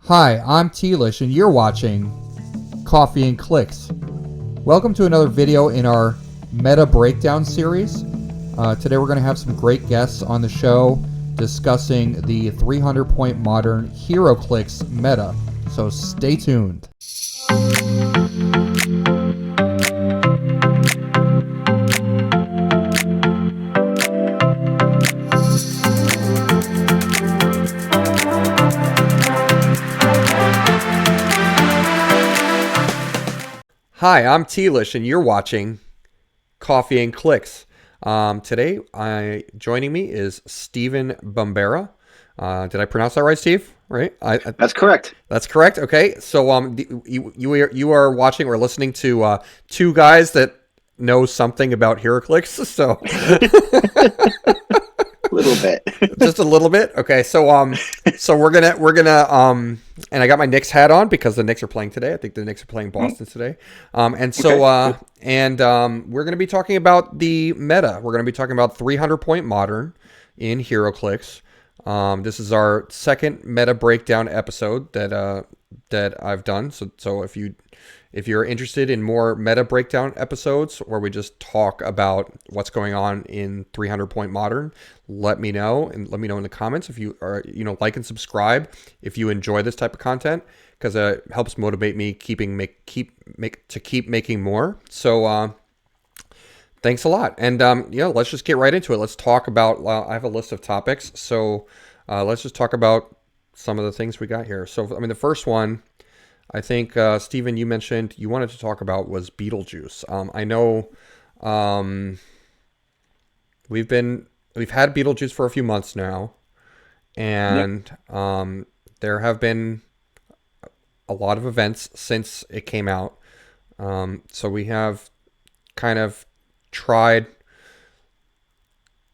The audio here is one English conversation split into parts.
Hi, I'm Tealish, and you're watching Coffee and Clix. Welcome to another video in our Meta Breakdown series. Today we're going to have some great guests on the show discussing the 300-point modern HeroClix meta. So stay tuned. Hi, I'm Tealish, and you're watching Coffee and Clix. Today, joining me is Steven Bumbera. Did I pronounce that right, Steve? Right? That's correct. That's correct. Okay, so you are watching or listening to two guys that know something about HeroClix. So A little bit. just a little bit. Okay, so we're gonna and I got my Knicks hat on because the Knicks are playing today. I think the Knicks are playing Boston today. And so Okay. we're gonna be talking about the meta. We're gonna be talking about 300-point modern in HeroClix. This is our second meta breakdown episode that I've done. So if you're interested in more meta breakdown episodes where we just talk about what's going on in 300-point modern, let me know, and let me know in the comments if you are, like and subscribe if you enjoy this type of content, because it helps motivate me keep making more. So thanks a lot. And let's just get right into it. Let's talk about I have a list of topics. So let's just talk about some of the things we got here. So the first one, I think, Steven, you mentioned you wanted to talk about was Beetlejuice. I know we've had Beetlejuice for a few months now, Yep. and there have been a lot of events since it came out. So we have kind of tried.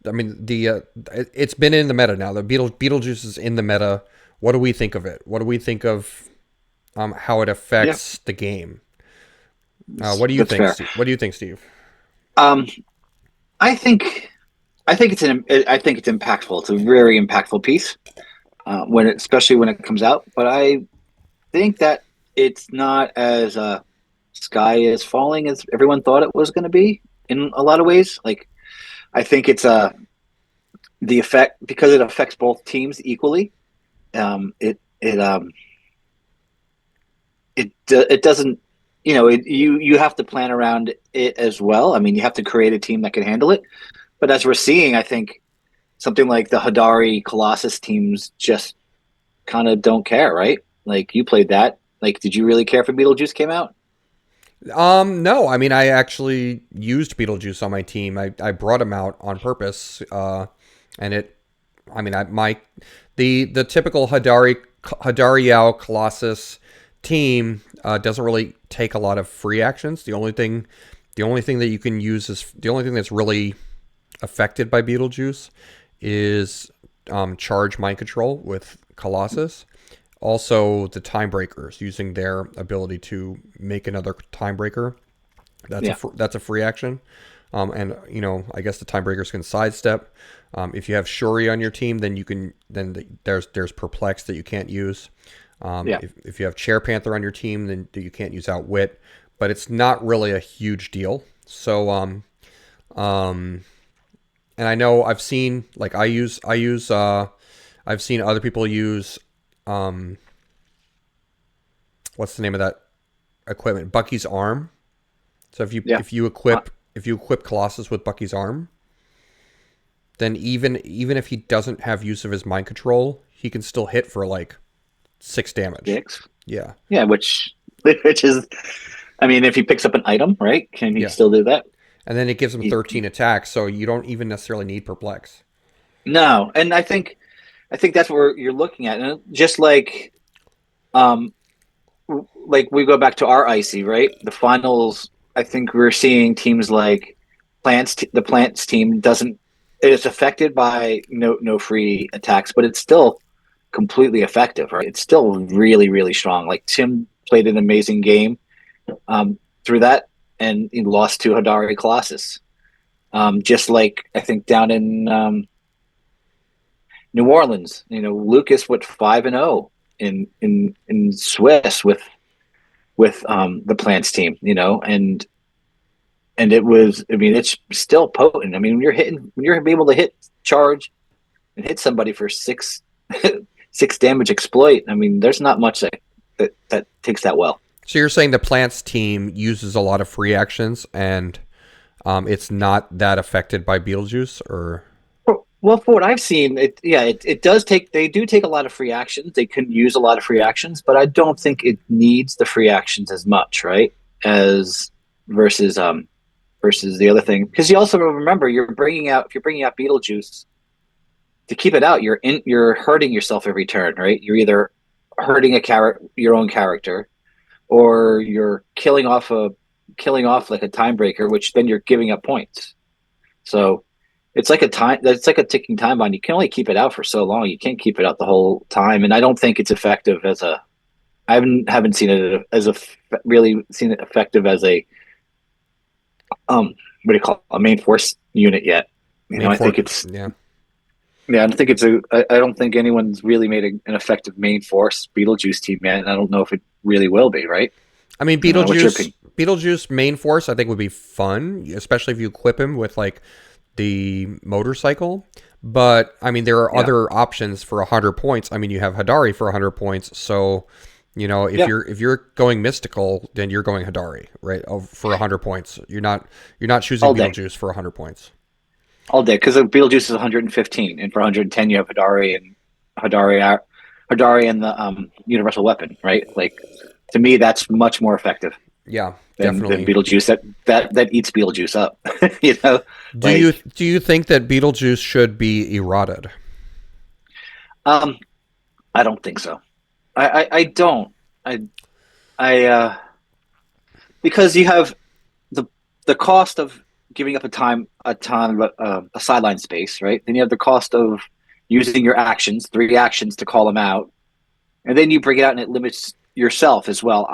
It's been in the meta now. The Beetlejuice is in the meta. What do we think of it? What do we think of how it Yeah. affects the game? What do you That's think, fair. Steve? What do you think, Steve? Um, I think I think it's impactful. It's a very impactful piece especially when it comes out. But I think that it's not as sky is falling as everyone thought it was going to be in a lot of ways. Like I think it's the effect because it affects both teams equally. It doesn't you have to plan around it as well. I mean, you have to create a team that can handle it. But as we're seeing, I think something like the Hadari Colossus teams just kind of don't care, right? Like you played that. Like, did you really care if Beetlejuice came out? No, I actually used Beetlejuice on my team. I brought him out on purpose, and it. The typical Hadariao Colossus team doesn't really take a lot of free actions. The only thing that you can use is the only thing that's really affected by Beetlejuice is charge mind control with Colossus. Also, the time breakers using their ability to make another time breaker. Yeah, That's a free action. And I guess the time breakers can sidestep. If you have Shuri on your team, then there's Perplex that you can't use. yeah, If you have Chair Panther on your team, then you can't use Outwit. But it's not really a huge deal. So um, and I know I've seen other people use um, what's the name of that equipment? Bucky's arm. So yeah. Uh, if you equip Colossus with Bucky's arm, then even if he doesn't have use of his mind control, he can still hit for like 6 damage. Dix. Yeah, Yeah, which is, I mean, if he picks up an item, right? Can he yeah. still do that? And then it gives him He, 13 attacks, so you don't even necessarily need Perplex. no, and I think that's what you're looking at, and just um, like we go back to our icy, right? The finals. I think we're seeing teams like the plants team doesn't. It's affected by no free attacks, but it's still completely effective, right? It's still really strong. Like Tim played an amazing game through that, and he lost to Hadari Colossus. Just like I think down in New Orleans, Lucas went 5-0 in Swiss with the Plants team, and it was. I mean, it's still potent. I mean, when you're able to hit charge and hit somebody for six damage exploit. I mean, there's not much that takes that well. So you're saying the plants team uses a lot of free actions, and it's not that affected by Beetlejuice, or Well, for what I've seen, it does take. They do take a lot of free actions. They can use a lot of free actions, but I don't think it needs the free actions as much, right? As versus versus the other thing, because you also remember if you're bringing out Beetlejuice to keep it out, you're hurting yourself every turn, right? You're either hurting your own character, or you're killing off like a time breaker, which then you're giving up points. So it's like a ticking time bomb. You can only keep it out for so long. You can't keep it out the whole time, and I don't think it's effective as a. I haven't seen it as a really seen it effective as a what do you call it, a main force unit yet. main I think force? it's Yeah. yeah. I don't think I don't think anyone's really made an effective main force Beetlejuice team yet, and I don't know if it really will be. Right? I mean, I don't know, what's your opinion? Beetlejuice main force, I think would be fun, especially if you equip him with like the motorcycle. But I mean, there are Yeah. other options for 100 points. I mean, you have Hadari for 100 points. So, if Yeah. you're going mystical, then you're going Hadari, right? For 100 points. You're not choosing All day. Beetlejuice for 100 points. All day, because Beetlejuice is 115, and for 110 you have Hadari, Hadari and the universal weapon, right? Like to me, that's much more effective Yeah, than definitely. Beetlejuice. That eats Beetlejuice up, you know. Do you Like do you think that Beetlejuice should be eroded? um, I don't think so. I don't. I because you have the the cost of giving up a sideline space, right? Then you have the cost of using your actions, three actions to call them out, and then you bring it out and it limits yourself as well.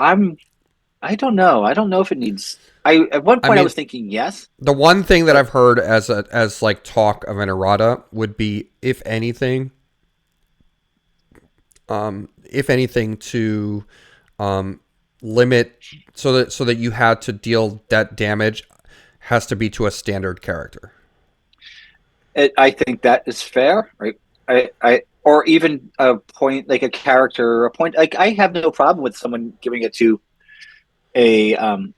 I don't know. I don't know if it needs. I At one I point I mean, was thinking yes, the one thing that but I've heard as like talk of an errata would be, if anything, to um, limit, so that you had to deal that damage has to be to a standard character. I think that is fair, right? I or even a point like a character, a point like I have no problem with someone giving it to a um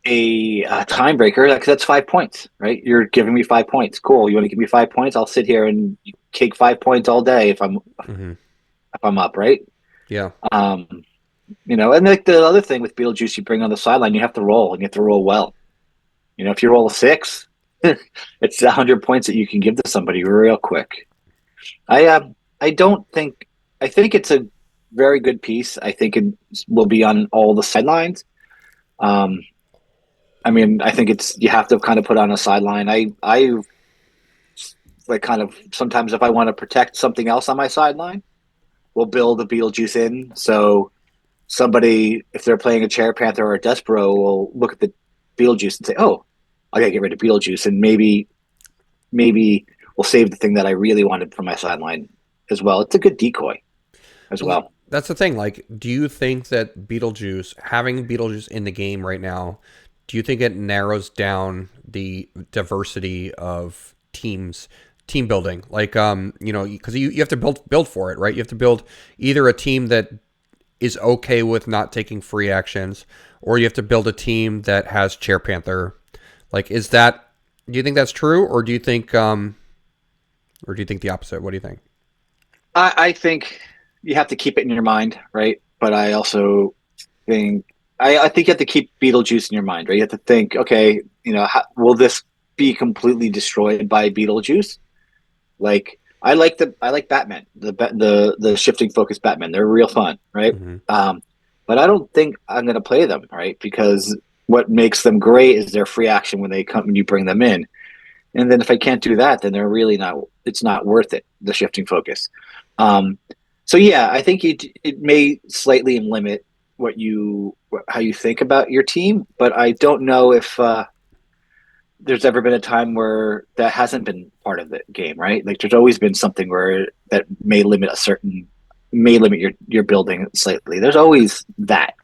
a time breaker. That's 5 points, right? You're giving me 5 points. Cool. You want to give me 5 points? I'll sit here and take 5 points all day Hmm. if I'm up, right? Yeah. Um, and like the other thing with Beetlejuice, you bring on the sideline, you have to roll and you have to roll well. If you roll a six, it's 100 points that you can give to somebody real quick. I don't think I think it's a very good piece. I think it will be on all the sidelines. Um, I mean, I think it's you have to kind of put on a sideline. I like kind of sometimes if I want to protect something else on my sideline, we'll build a Beetlejuice in. So somebody, if they're playing a Chair Panther or a Despero, will look at the Beetlejuice and say, "Oh, I gotta get rid of Beetlejuice," and maybe we'll save the thing that I really wanted from my sideline as well. It's a good decoy as Well, well. that's the thing. Like, do you think that having Beetlejuice in the game right now, do you think it narrows down the diversity of team building? Like, because you have to build for it, right? You have to build either a team that is okay with not taking free actions, or you have to build a team that has Chair Panther. Like, do you think that's true, or do you think the opposite? What do you think? I think you have to keep it in your mind, right? But I also think I think you have to keep Beetlejuice in your mind, right? You have to think, okay, will this be completely destroyed by Beetlejuice? Like I like Batman, the shifting focus Batman. They're real fun, right? Hmm. But I don't think I'm going to play them, right? Because what makes them great is their free action when you bring them in. And then if I can't do that, then they're really not. It's not worth it. The shifting focus. Um, so yeah, I think it may slightly limit how you think about your team, but I don't know if there's ever been a time where that hasn't been part of the game, right? Like there's always been something where that may limit a certain may limit your building slightly. There's always that,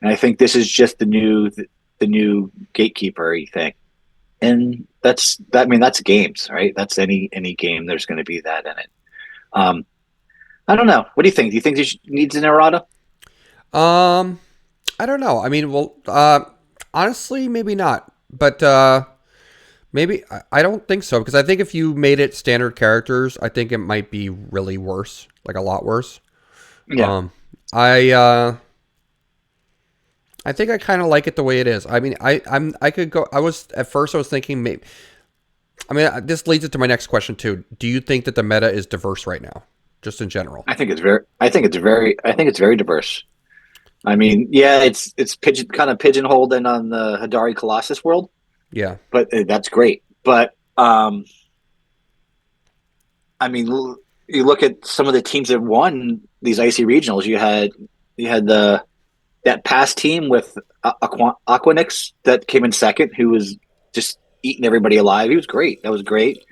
and I think this is just the new gatekeeper thing. And that's that. I mean, that's games, right? That's any game. There's going to be that in it. Um, I don't know. What do you think? Do you think this needs an errata? Um, I don't know. I mean, well, honestly, maybe not. But maybe I don't think so because I think if you made it standard characters, I think it might be really worse, like a lot worse. Yeah, Um, I uh, I think I kind of like it the way it is. I mean, I could go. I was at first I was thinking maybe. I mean, this leads into my next question too. Do you think that the meta is diverse right now, just in general? I think it's very. I think it's very. I think it's very diverse. I mean, yeah, it's kind of pigeonholed in on the Hadari Colossus world, Yeah. but that's great. But I mean, you look at some of the teams that won these icy regionals. You had the that past team with Aquanix that came in second, who was just eating everybody alive. He was great. That was great.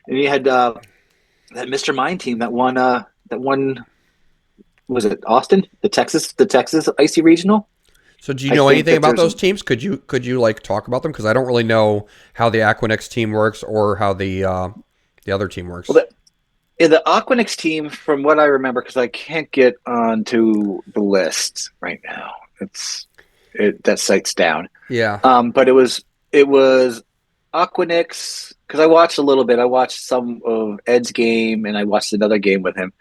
And you had that Mr. Mind team that won was it Austin, the Texas icy regional. So do you I know think anything that about there's those teams? Could you like talk about them? Because I don't really know how the Aquanex team works or how the other team well works. the Aquanix team, from what I remember, because I can't get onto the list right now. That site's down. Yeah. But it was Aquanix because I watched a little bit. I watched some of Ed's game and I watched another game with him.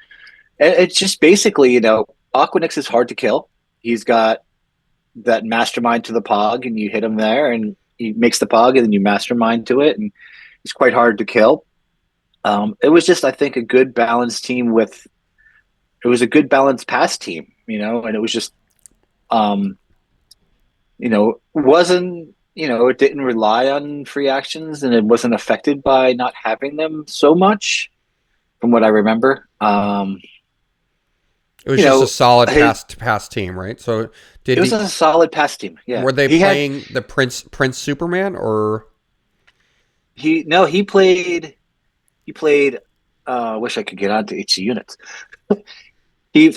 And it's just basically, Aquanix is hard to kill. He's got that mastermind to the pog, and you hit him there, and he makes the pog, and then you mastermind to it, and he's quite hard to kill. It was just, I think, a good balanced team with. It was a good balanced pass team, and it was just, um, wasn't it didn't rely on free actions, and it wasn't affected by not having them so much, from what I remember. It was You just a know, solid his pass team, right? So it did was he a solid pass team. Yeah, were they playing the Prince Superman or he no he played. I wish I could get onto each units. From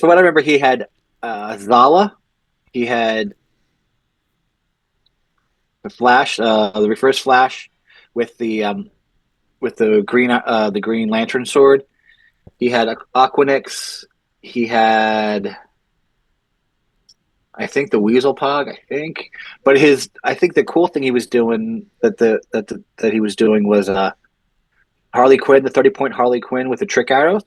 what I remember, he had Zala. He had the Flash, the reverse Flash, with the Green Lantern sword. He had Aquanix. He had, I think, the Weasel Pog. I think, but I think the cool thing he was doing that he was doing was Harley Quinn, the 30-point Harley Quinn with the trick arrows.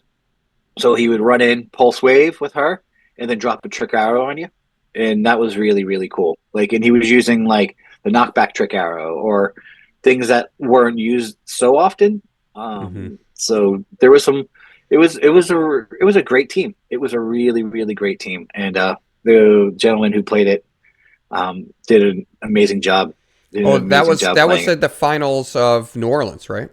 So he would run in pulse wave with her, and then drop a trick arrow on you, and that was really really cool. Like, and he was using like the knockback trick arrow or things that weren't used so often. Mhm. So there was some. It was a great team. It was a really really great team, and the gentleman who played it did an amazing job. Did an Oh, amazing job that was playing it. at the finals of New Orleans, right?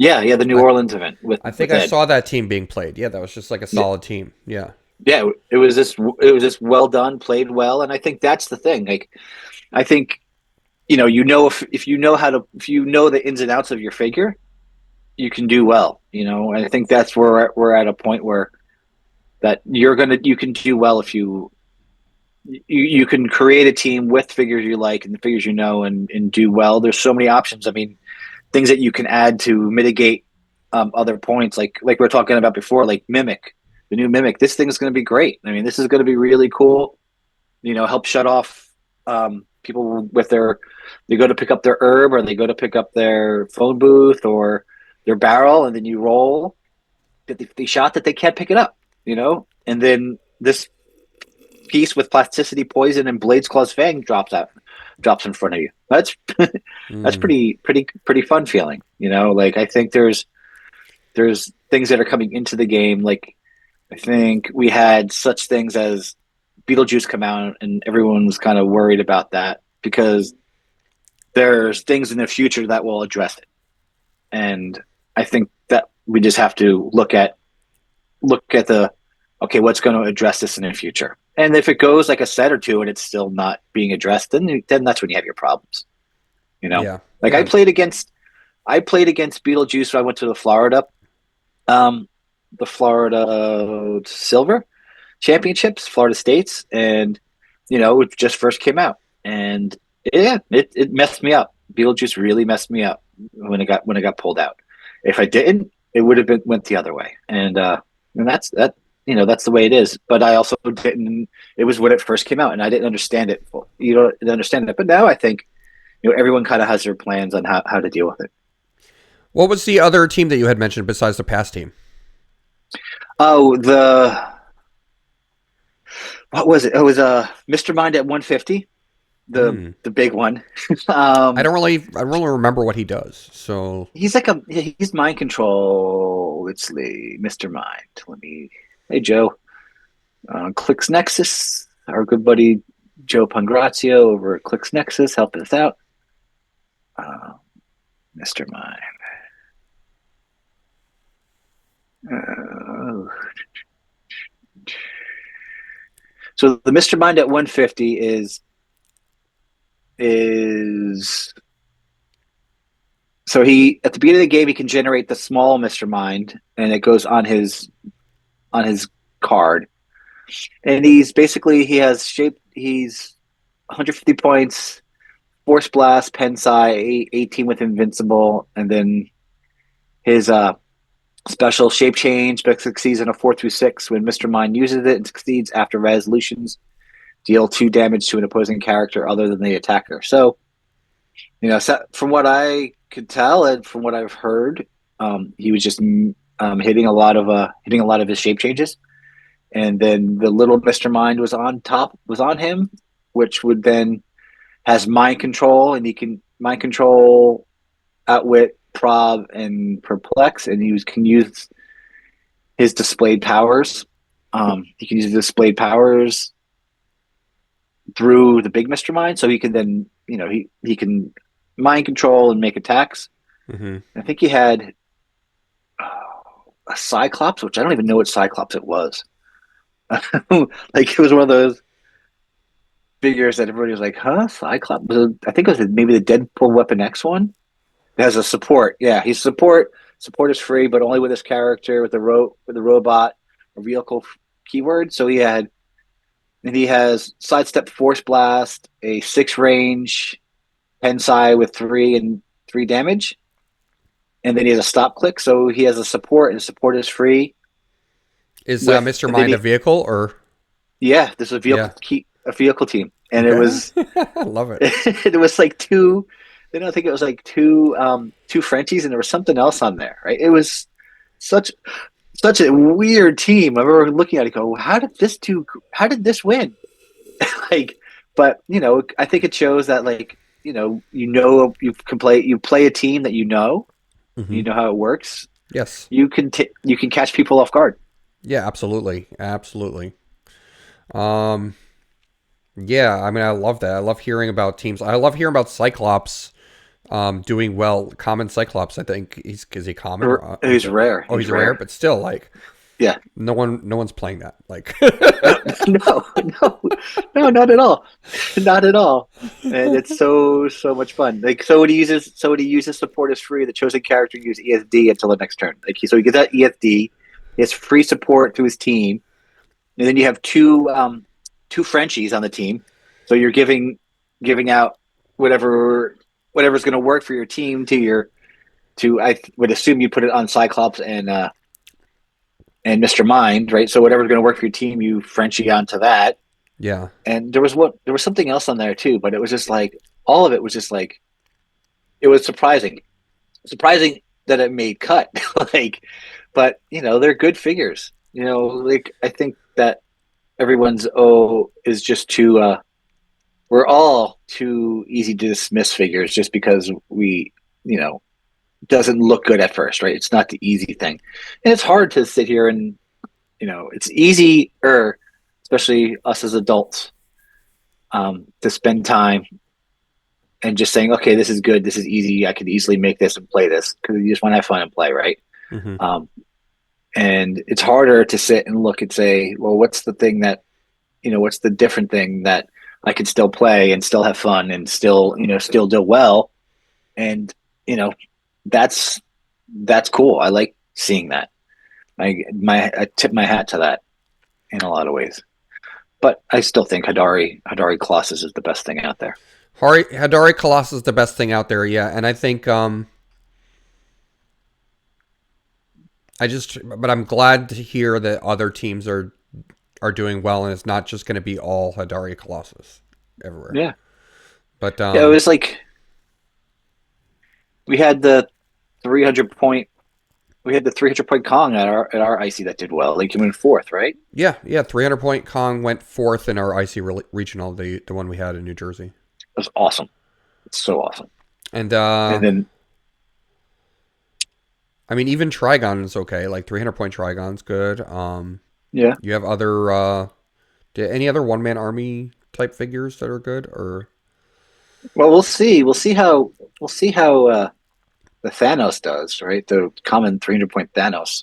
Yeah, yeah, the New I Orleans event with I think with I Ed. saw that team being played. Yeah, that was just like a Yeah, solid team. Yeah. yeah, it was just well done, played well, and I think that's the thing. Like, I think if you know the ins and outs of your figure, you can do well. And I think that's where we're at a point where that you can do well if you can create a team with figures you like and the figures and do well. There's so many options. I mean, things that you can add to mitigate other points, like we are talking about before, like Mimic, the new Mimic. This thing is going to be great. I mean, this is going to be really cool. Help shut off people with they go to pick up their herb, or they go to pick up their phone booth or their barrel, and then you roll that they shot that they can't pick it up. And then this piece with plasticity poison and Blade's Claw's Fang drops in front of you. That's Mm. pretty fun feeling. Like, I think there's things that are coming into the game. Like, I think we had such things as Beetlejuice come out, and everyone was kind of worried about that because there's things in the future that will address it. And I think that we just have to look at the okay, what's going to address this in the future. And if it goes like a set or two and it's still not being addressed, then that's when you have your problems. Yeah. Like, Yeah. I played against Beetlejuice when I went to the Florida. Um, the Florida Silver Championships, Florida States, and it just first came out, and yeah, it messed me up. Beetlejuice really messed me up when it got pulled out. If I didn't, it would have been went the other way, and that's that. That's the way it is. But I also didn't. It was when it first came out, and I didn't understand it. You don't understand it, but now I think everyone kind of has their plans on how to deal with it. What was the other team that you had mentioned besides the past team? Oh, the what was it? It was Mr. Mind at 150, Hmm. the big one. I don't really remember what he does. So, He's mind control. Let's see, Mr. Mind. Hey Joe, Clix Nexus, our good buddy Joe Pangrazio over at Clix Nexus, helping us out. Uh, Mr. Mind. Uh, so the Mr. Mind at 150 is so he at the beginning of the game he can generate the small Mr. Mind and it goes on his card. And he has shape he's 150 points, Force Blast, Pensai, 18 with Invincible, and then his special Shape Change that succeeds in a 4 through 6 when Mr. Mind uses it and succeeds after resolutions. Deal 2 damage to an opposing character other than the attacker. So, from what I could tell and from what I've heard, he was just hitting a lot of his shape changes, and then the little Mister Mind was on him, which would then has mind control, and he can mind control, outwit, prob, and perplex, and can use his displayed powers. He can use the displayed powers through the big Mister Mind, so he can then he can mind control and make attacks. hmm. I think he had a Cyclops, which I don't even know what Cyclops it was. Like it was one of those figures that everybody was like, "Huh, Cyclops?" I think it was maybe the Deadpool Weapon X one. It has a support. Yeah, he's support. Support is free, but only with his character with the robot, a vehicle keyword. So he has sidestep, force blast, a 6 range, Pensai with 3 damage, and then he has a stop click. So he has a support, and support is free. Is With Mr. and then Mind a vehicle or? yeah, this is Yeah. a vehicle team, and it Okay. was I love it. it was like two. Then I think it was like two Frenchies, and there was something else on there, right? It was such such a weird team. I remember looking at it, go, how did this win? Like, but I think it shows that like you play a team that Hmm. you know how it works. Yes. You can catch people off guard. Yeah, absolutely. Absolutely. Um, yeah, I mean, I love that. I love hearing about teams. I love hearing about Cyclops doing well. Common Cyclops, I think is he common or He's rare. oh, He's he's rare, rare. but still, like, Yeah. no one's playing that. Like, No, no, no, not at all, not at all. And it's so much fun. Like so when he uses support is free. The chosen character uses ESD until the next turn. So he gets that ESD. He has free support to his team, and then you have two Frenchies on the team. So you're giving out whatever's going to work for your team to your to I would assume you put it on Cyclops and Mr. Mind, right? So whatever's going to work for your team, you Frenchie onto that. yeah. And there was something else on there too, but it was just like all of it was just like it was surprising that it made cut. Like, but they're good figures. Like I think that everyone's is just too. We're all too easy to dismiss figures just because we you know doesn't look good at first, right? It's not the easy thing, and it's hard to sit here and it's easier, especially us as adults, to spend time and just saying, okay, this is good, this is easy, I could easily make this and play this because you just want to have fun and play, right? Hmm. Um, and it's harder to sit and look and say, well, what's the thing that what's the different thing that I could still play and still have fun and still still do well, and you know that's cool. I like seeing that. I tip my hat to that in a lot of ways. But I still think Hadari Colossus is the best thing out there. Hadari Colossus is the best thing out there, yeah. And I think but I'm glad to hear that other teams are doing well, and it's not just going to be all Hadari Colossus everywhere. Yeah, But yeah. It was like we had the 300 point we had the 300 point Kong at our IC that did well. Like, came in fourth, right? yeah, 300 point Kong went fourth in our IC regional, the one we had in New Jersey. It was awesome. It's so awesome. And And then I mean, even Trigon is okay. Like 300 point Trigon's good. yeah. You have other any other one man army type figures that are good, or Well, we'll see. We'll see how the Thanos does, right? The common 300 point Thanos.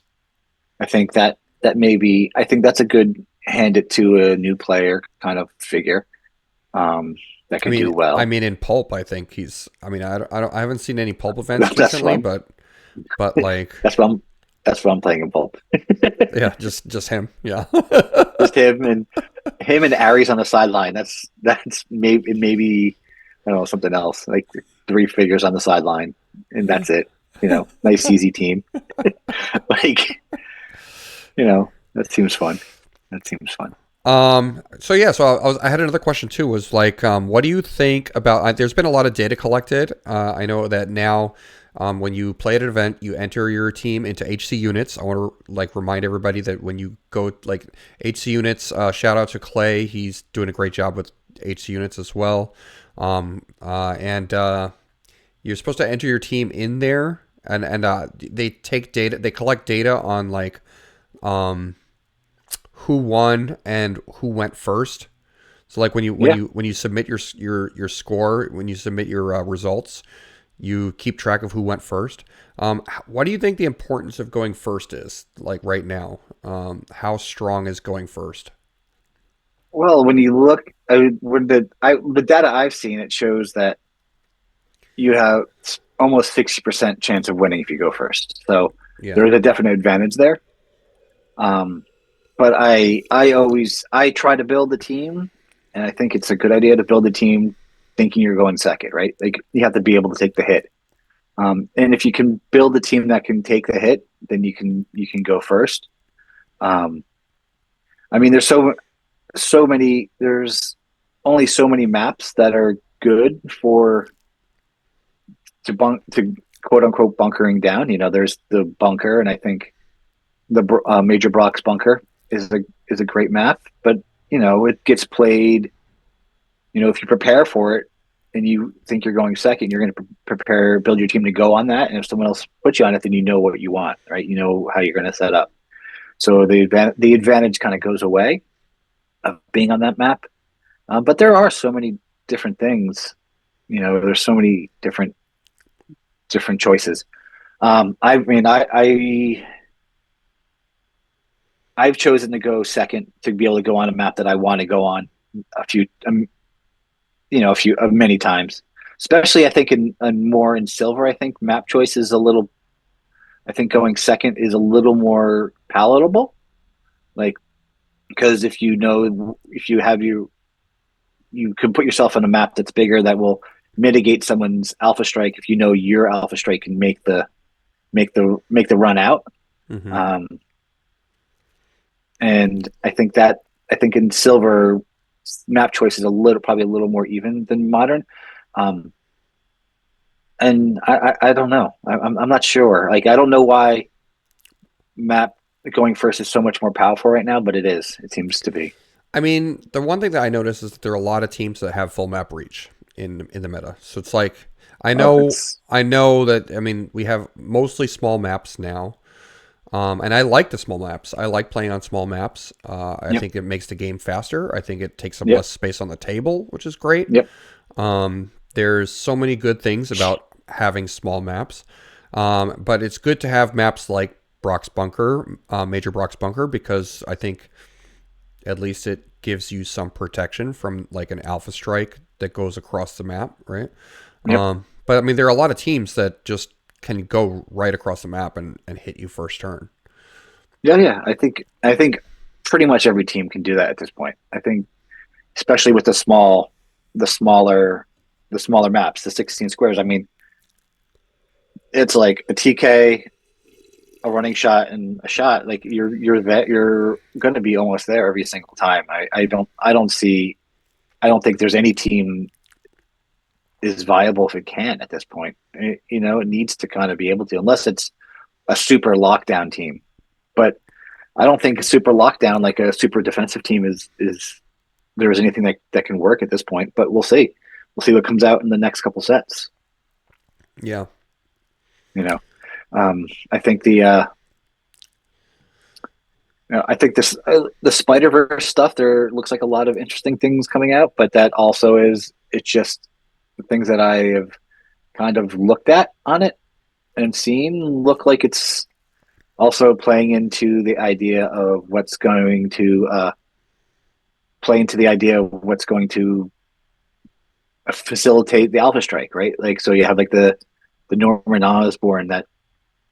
I think that may be. I think that's a good hand it to a new player kind of figure that could do I well. mean, in pulp, I think he's. I mean, I haven't seen any pulp events That's recently, fun. but like, That's what I'm. That's what I'm playing in pulp. yeah, just him, yeah. Just him and Ares on the sideline. That's maybe I don't know, something else like three figures on the sideline, and that's it. Nice easy team. Like, that seems fun. That seems fun. So yeah, so I had another question too. Was like, what do you think about? There's been a lot of data collected. I know that now, when you play at an event, you enter your team into HC units. I want to like remind everybody that when you go like HC units, shout out to Clay. He's doing a great job with HC units as well. And you're supposed to enter your team in there, and they take data. They collect data on like, who won and who went first. So like Yeah. when you submit your score, when you submit your results, you keep track of who went first. What do you think the importance of going first is like right now? How strong is going first? Well, when you look, the data I've seen, it shows that you have almost 60% chance of winning if you go first. So Yeah. there is a definite advantage there. Um, but I try to build a team, and I think it's a good idea to build a team thinking you're going second, right? Like, you have to be able to take the hit. And if you can build a team that can take the hit, then you can go first. Um, I mean, there's only so many maps that are good for to quote unquote bunkering down. There's the bunker, and I think the Major Brock's bunker is a great map, but it gets played. If you prepare for it and you think you're going second, you're going to build your team to go on that. And if someone else puts you on it, then you know what you want, right? You know how you're going to set up. So the advantage kind of goes away of being on that map. But there are so many different things. There's so many different choices. I mean, I've chosen to go second to be able to go on a map that I want to go on a few, many times. Especially, I think in silver. I think map choice is a little. I think going second is a little more palatable, like, because if you have you can put yourself on a map that's bigger that will mitigate someone's alpha strike if your alpha strike can make the run out. Mm-hmm. And I think in silver, map choice is probably a little more even than modern. And I don't know. I'm not sure. Like, I don't know why map going first is so much more powerful right now, but it is. It seems to be. I mean, the one thing that I noticed is that there are a lot of teams that have full map reach in the meta. So it's like Oh, it's I know that I mean we have mostly small maps now. And I like the small maps. I like playing on small maps. I Yep. think it makes the game faster. I think it takes up Yep. less space on the table, which is great. Yep. There's so many good things about having small maps. But it's good to have maps like Brock's Bunker, Major Brock's Bunker, because I think at least it gives you some protection from like an alpha strike that goes across the map, right? Yep. But I mean, there are a lot of teams that just can go right across the map and hit you first turn. Yeah, yeah. I think pretty much every team can do that at this point. I think especially with the smaller the smaller maps, the 16 squares. I mean, it's like a TK, a running shot, and a shot. Like you're going to be almost there every single time. I don't think there's any team is viable if it can at this point. It needs to kind of be able to, unless it's a super lockdown team. But I don't think a super lockdown, like a super defensive team, is there is anything that can work at this point. But we'll see. We'll see what comes out in the next couple sets. Yeah. You know, I think I think this the Spider Verse stuff. There looks like a lot of interesting things coming out, but that also is it's just the things that I have kind of looked at on it and seen look like it's also playing into the idea of what's going to play into the idea of what's going to facilitate the Alpha Strike, right? Like, so you have like the Norman Osborn that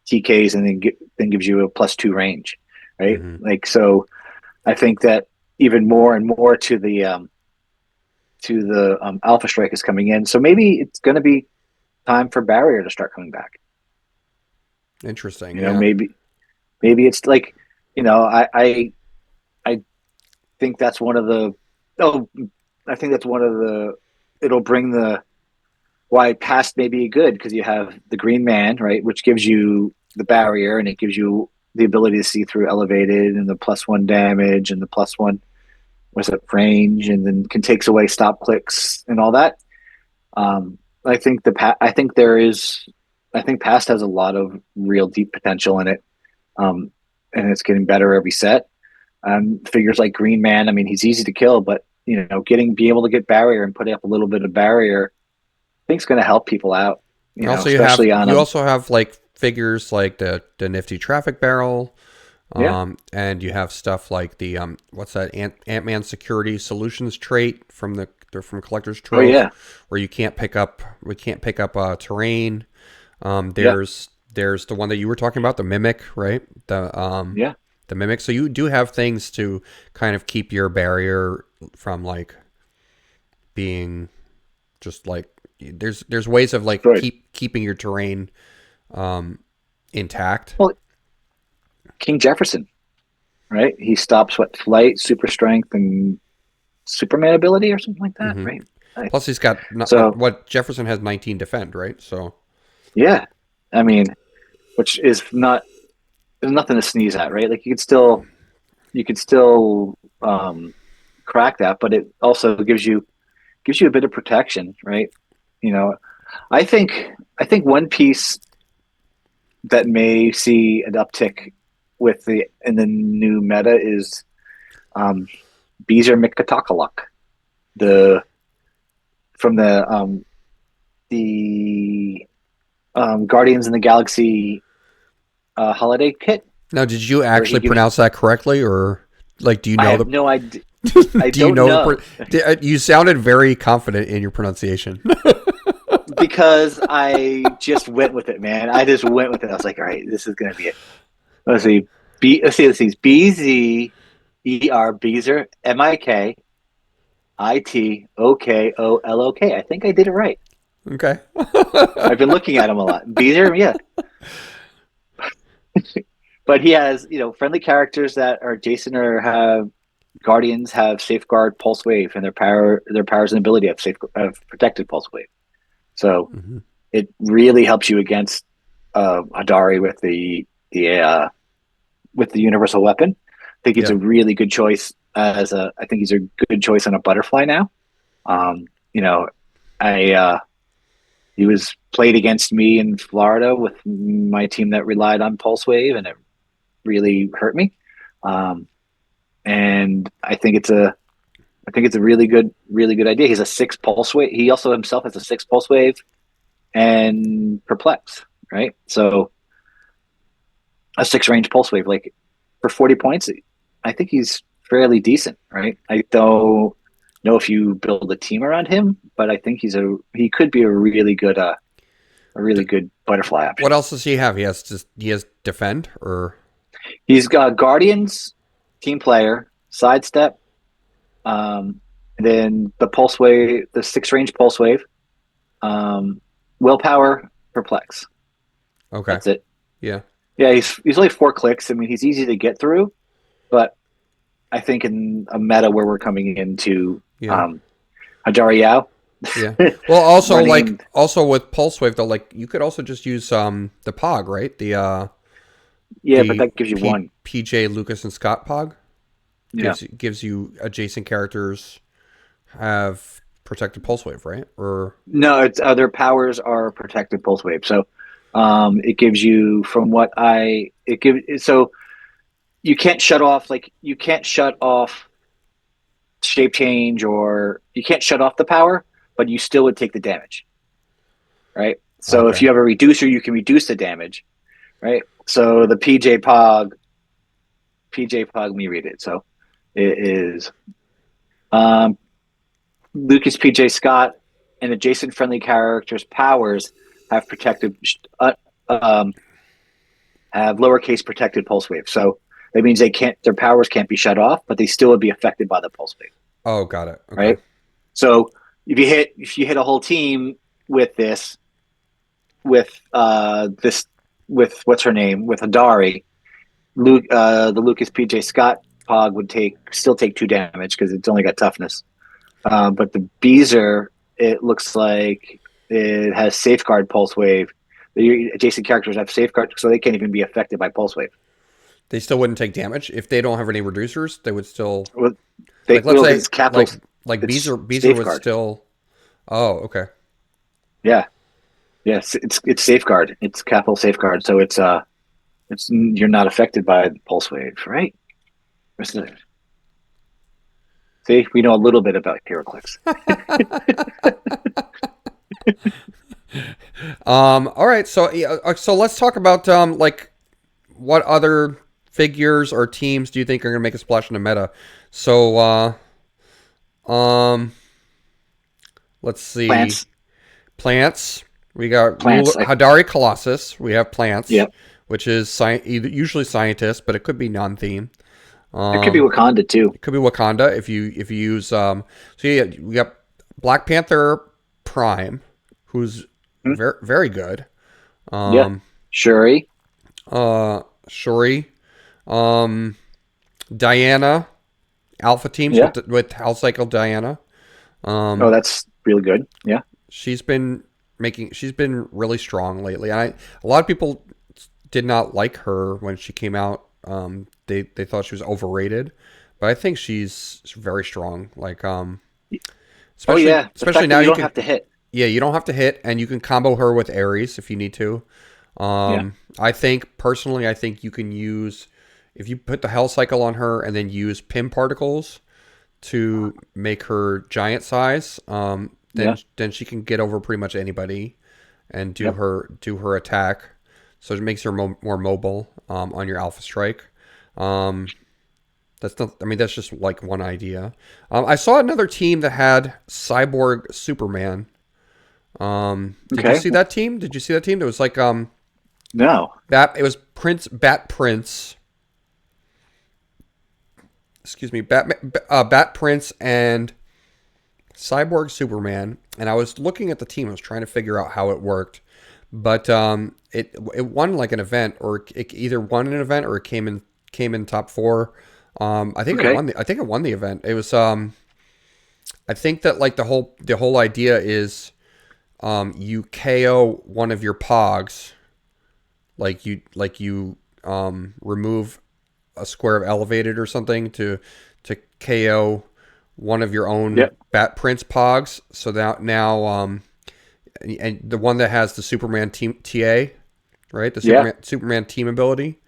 TKs and then gives you a +2 range, right? Hmm. Like, so I think that even more and more to the Alpha Strike is coming in. So maybe it's going to be time for Barrier to start coming back. Interesting. You know, Yeah. maybe it's like, I think that's one of the oh I think that's one of the it'll bring the why past may be good because you have the Green Man, right, which gives you the barrier and it gives you the ability to see through elevated and the +1 damage and the +1 was it range and then can takes away stop clicks and all that. Um, I think I think there is I think past has a lot of real deep potential in it, um, and it's getting better every set. Figures like Green Man, I mean, he's easy to kill, but be able to get barrier and put up a little bit of barrier, I think it's going to help people out. And also Especially on you a also have like figures like the nifty traffic barrel. yeah, And you have stuff like the what's that Ant-Man Security Solutions trait from they're from Collector's oh Trove, yeah, where we can't pick up terrain. yeah, There's the one that you were talking about, the mimic, right? yeah, The mimic. So you do have things to kind of keep your barrier from like being just like there's ways of like good. keeping your terrain um, intact. Well, King Jefferson, right? He stops what flight, super strength, and Superman ability or something like that, Hmm. right? I, Plus, he's got not, so what Jefferson has 19 defend, right? So yeah, I mean, which is not there's nothing to sneeze at, right? Like you could still crack that, but it also gives you a bit of protection, right? You know, I think I think one piece that may see an uptick with the in the new meta is um, Beezer Mikatakalock, the from the Guardians in the Galaxy holiday kit, now, did you where he actually gives. pronounce that correctly, or like do you I know have the no idea. I do you don't know know you sounded very confident in your pronunciation. because I just went with it, man. I just went with it. I was like, all right, this is gonna be it. Let's see. Let's see. BZER Beezer MIKITOKOLOK. I think I did it right. Okay. I've been looking at him a lot. Beezer, yeah. But he has, friendly characters that are Jason or have Guardians have safeguard pulse wave and their powers and ability have protected pulse wave. So Hmm. it really helps you against Hadari with the universal weapon. I think he's Yeah. a really good choice I think he's a good choice on a butterfly now. Um, you know, I he was played against me in Florida with my team that relied on pulse wave, and it really hurt me. Um, and I think it's a really good idea. He's a 6 pulse wave. He also himself has a 6 pulse wave and perplex, right? So a 6 range pulse wave, like for 40 points, I think he's fairly decent, right? I don't know if you build a team around him, but I think he could be a really good butterfly What option. else does he have? He has defend or He's got Guardians, team player, sidestep, and then the pulse wave, the 6 range pulse wave, willpower, perplex. Okay. That's it. Yeah. Yeah, he's only 4 clicks. I mean, he's easy to get through, but I think in a meta where we're coming into Yeah. Hajari Yao, Yeah. Well, also running, also with Pulse Wave though, like you could also just use the Pog, right? yeah, but The that gives you one. PJ Lucas and Scott Pog Yeah. gives you adjacent characters have protected Pulse Wave, right? Or No, it's other powers are protected pulse wave. So it gives you from what I it gives so you can't shut off you can't shut off shape change or you can't shut off the power, but you still would take the damage. Right? So if okay. you have a reducer, you can reduce the damage, right? So the PJ Pog, let me read it. So it is um, Lucas PJ Scott and adjacent friendly characters' powers have protected um, have lowercase protected pulse wave. So that means their powers can't be shut off, but they still would be affected by the pulse wave. Oh, got it. Okay. Right. So if you hit a whole team with this with what's her name with Hadari, the Lucas PJ Scott Pog would still take 2 damage because it's only got toughness. But the Beezer, it looks like it has safeguard pulse wave. The adjacent characters have safeguard, so they can't even be affected by pulse wave. They still wouldn't take damage if they don't have any reducers. They would still Well, like let's say it's capital. like It's Beezer would safeguard. still. Oh, okay. Yeah, yes, it's safeguard. It's capital safeguard. So it's you're not affected by the pulse wave, right? See, we know a little bit about HeroClix. All right. So yeah, so let's talk about like what other figures or teams do you think are going to make a splash in the meta? So um, let's see. Plants, Plants. We got plants. Hadari Colossus. We have plants, Yep. which is usually scientists, but it could be non-theme. It could be Wakanda too. It could be Wakanda if you use So yeah, we got Black Panther Prime, who's Hmm? very good. Yeah, Shuri. Shuri, um, Diana, Alpha teams Yeah. with House Cycle Diana. Oh, that's really good. Yeah. She's been really strong lately. A lot of people did not like her when she came out. They thought she was overrated, but I think she's very strong. Like Oh yeah, the especially fact now that you you don't can, have to hit. yeah, you don't have to hit, and you can combo her with Ares if you need to. Yeah. I think personally, I think you can use if you put the Hell Cycle on her and then use Pim particles to make her giant size. Yeah. Then she can get over pretty much anybody and Yep. do her attack. So it makes her more mobile on your Alpha Strike. Um, that's not. I mean, that's just like one idea. I saw another team that had Cyborg Superman. Did you Okay. see that team? Did you see that team? It was like No. Bat. It was Bat Prince. Excuse me, Bat Prince and Cyborg Superman. And I was looking at the team. I was trying to figure out how it worked, but it won like an event, or it either won an event or it came in top four. I think it Okay. won. I think it won the event. It was. I think that like the whole idea is, you KO one of your Pogs, like you remove a square of elevated or something to KO one of your own Yep. Bat Prince Pogs. So now and the one that has the Superman team TA, right? The Yeah. Superman team ability,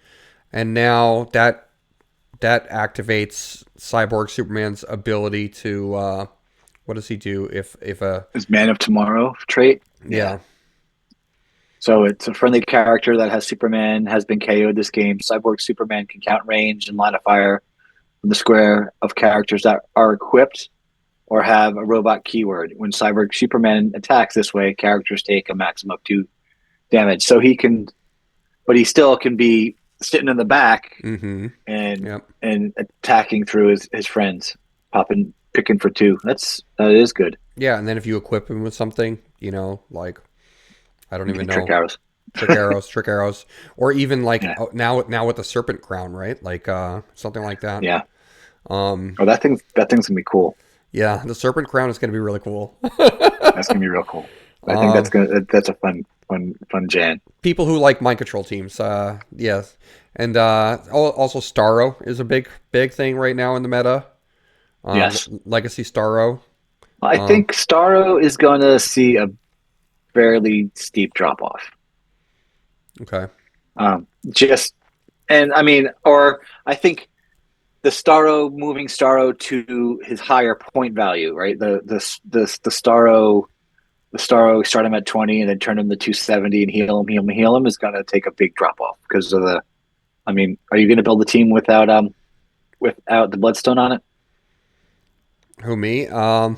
and now that activates Cyborg Superman's ability to what does he do if a Is Man of Tomorrow trait. yeah. So it's a friendly character that has Superman has been KO'd this game. Cyborg Superman can count range and line of fire from the square of characters that are equipped or have a robot keyword. When Cyborg Superman attacks this way, characters take a maximum of 2 damage. So he can, but he still can be sitting in the back Mm-hmm. and Yep. attacking through his friends, picking for two. That is good. Yeah, and then if you equip him with something, like I don't You even can trick know, arrows. trick arrows, or even like Yeah, now with the serpent crown, right? Like something like that. yeah. Um, Oh, that thing's gonna be cool. yeah, the serpent crown is going to be really cool. That's gonna be real cool. I think um, that's a fun Jan. People who like mind control teams, yes, and also Starro is a big thing right now in the meta. Yes. Legacy Starro. I Um, think Starro is going to see a fairly steep drop off. okay. Just and I mean, or I think moving Starro to his higher point value, right? The Starro start him at 20 and then turn him to 270 and heal him is going to take a big drop off because of the. I mean, are you going to build a team without the Bloodstone on Who me? I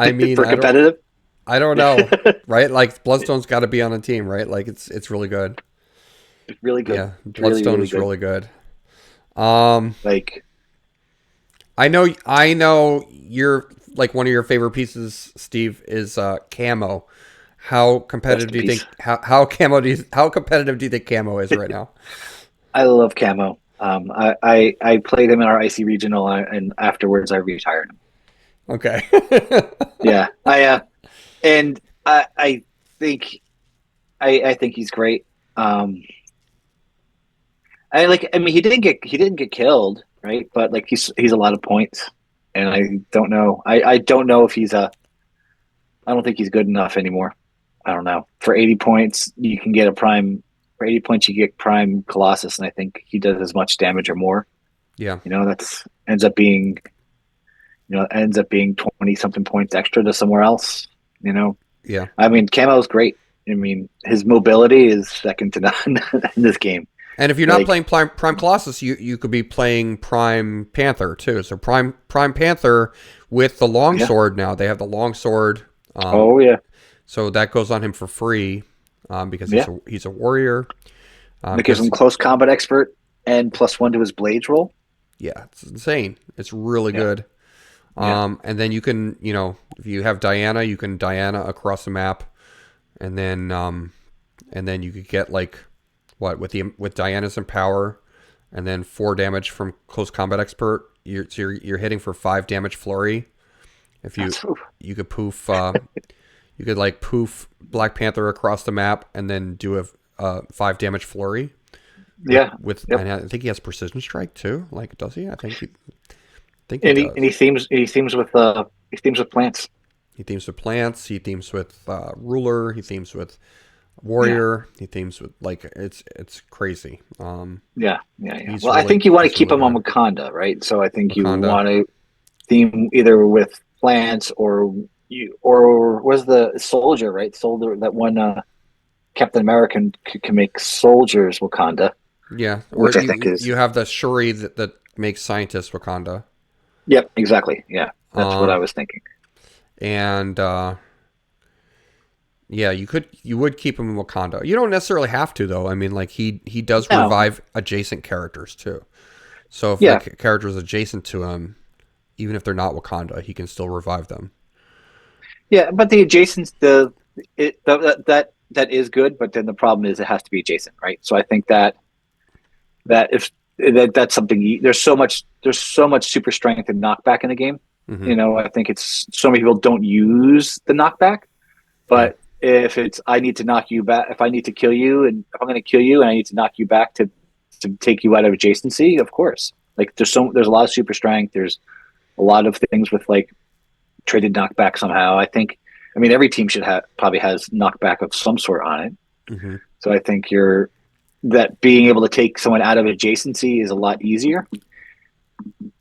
it mean, for competitive? I don't know, It's right? Like Bloodstone's got to be on a team, right? Like it's really good. really good. Yeah, It's really Bloodstone really is good. really good. Um, Like I know you're like one of your favorite pieces, Steve, is camo. How rest competitive in do you peace. think how competitive do you think camo is right now? I love Camo. I played him in our IC regional, and afterwards I retired him. Okay. Yeah, and I think I think he's great. Um, I mean he didn't get killed, right? But like he's a lot of points, and I don't know. I don't know if I don't think he's good enough anymore. I don't know. For 80 points, you can get a prime. For 80 points, you get prime Colossus, and I think he does as much damage or more. Yeah. That's ends up being 20 something points extra to somewhere else. You know, Yeah. I mean, Camo's great. I mean, his mobility is second to none in this game. And if you're not Like, playing Prime Colossus, you could be playing Prime Panther too. So Prime Panther with the yeah. longsword now. They have the longsword. Oh, yeah. So that goes on him for free because Yeah. he's a warrior. That gives him Because close combat expert and +1 to his blades roll. yeah, it's insane. It's really Yeah. good. Yeah. And then you can if you have Diana, you can Diana across the map, and then you could get like what with Diana's empower, and then 4 damage from close combat expert. You're hitting for 5 damage flurry. If you That's, oof. you could poof you could like poof Black Panther across the map and then do a 5 damage flurry Yeah. Yep. and I think he has precision strike too. Like does he? I think he And he does. themes with plants. He themes with plants. He themes with ruler. He themes with Yeah. warrior. He themes with like it's crazy. Yeah. Yeah. Yeah. Well, I think you want to He's keep really him on good. Wakanda, right? So I think you Wakanda. want to theme either with plants or was the soldier, right? Soldier that one Captain American can make soldiers Wakanda, Yeah, or which I think is you have the Shuri that makes scientists Wakanda. yep, exactly. Yeah, that's what I Um, was thinking. and yeah, you would keep him in Wakanda. You don't necessarily have to though. I mean, like he does No, revive adjacent characters too. So if yeah, like characters adjacent to him, even if they're not Wakanda, he can still revive them. yeah, but the adjacent that is good, but then the problem is it has to be adjacent, right? So I think that if that's something there's so much super strength and knockback in the game. Hmm. I think it's so many people don't use the knockback. Yeah, But if it's I need to knock you back, if I need to kill you, and if I'm going to kill you, and I need to knock you back to take you out of adjacency, of course. Like there's a lot of super strength. There's a lot of things with like traded knockback somehow. I think. I mean, every team should have probably has knockback of some sort on it. hmm, So I think that being able to take someone out of adjacency is a lot easier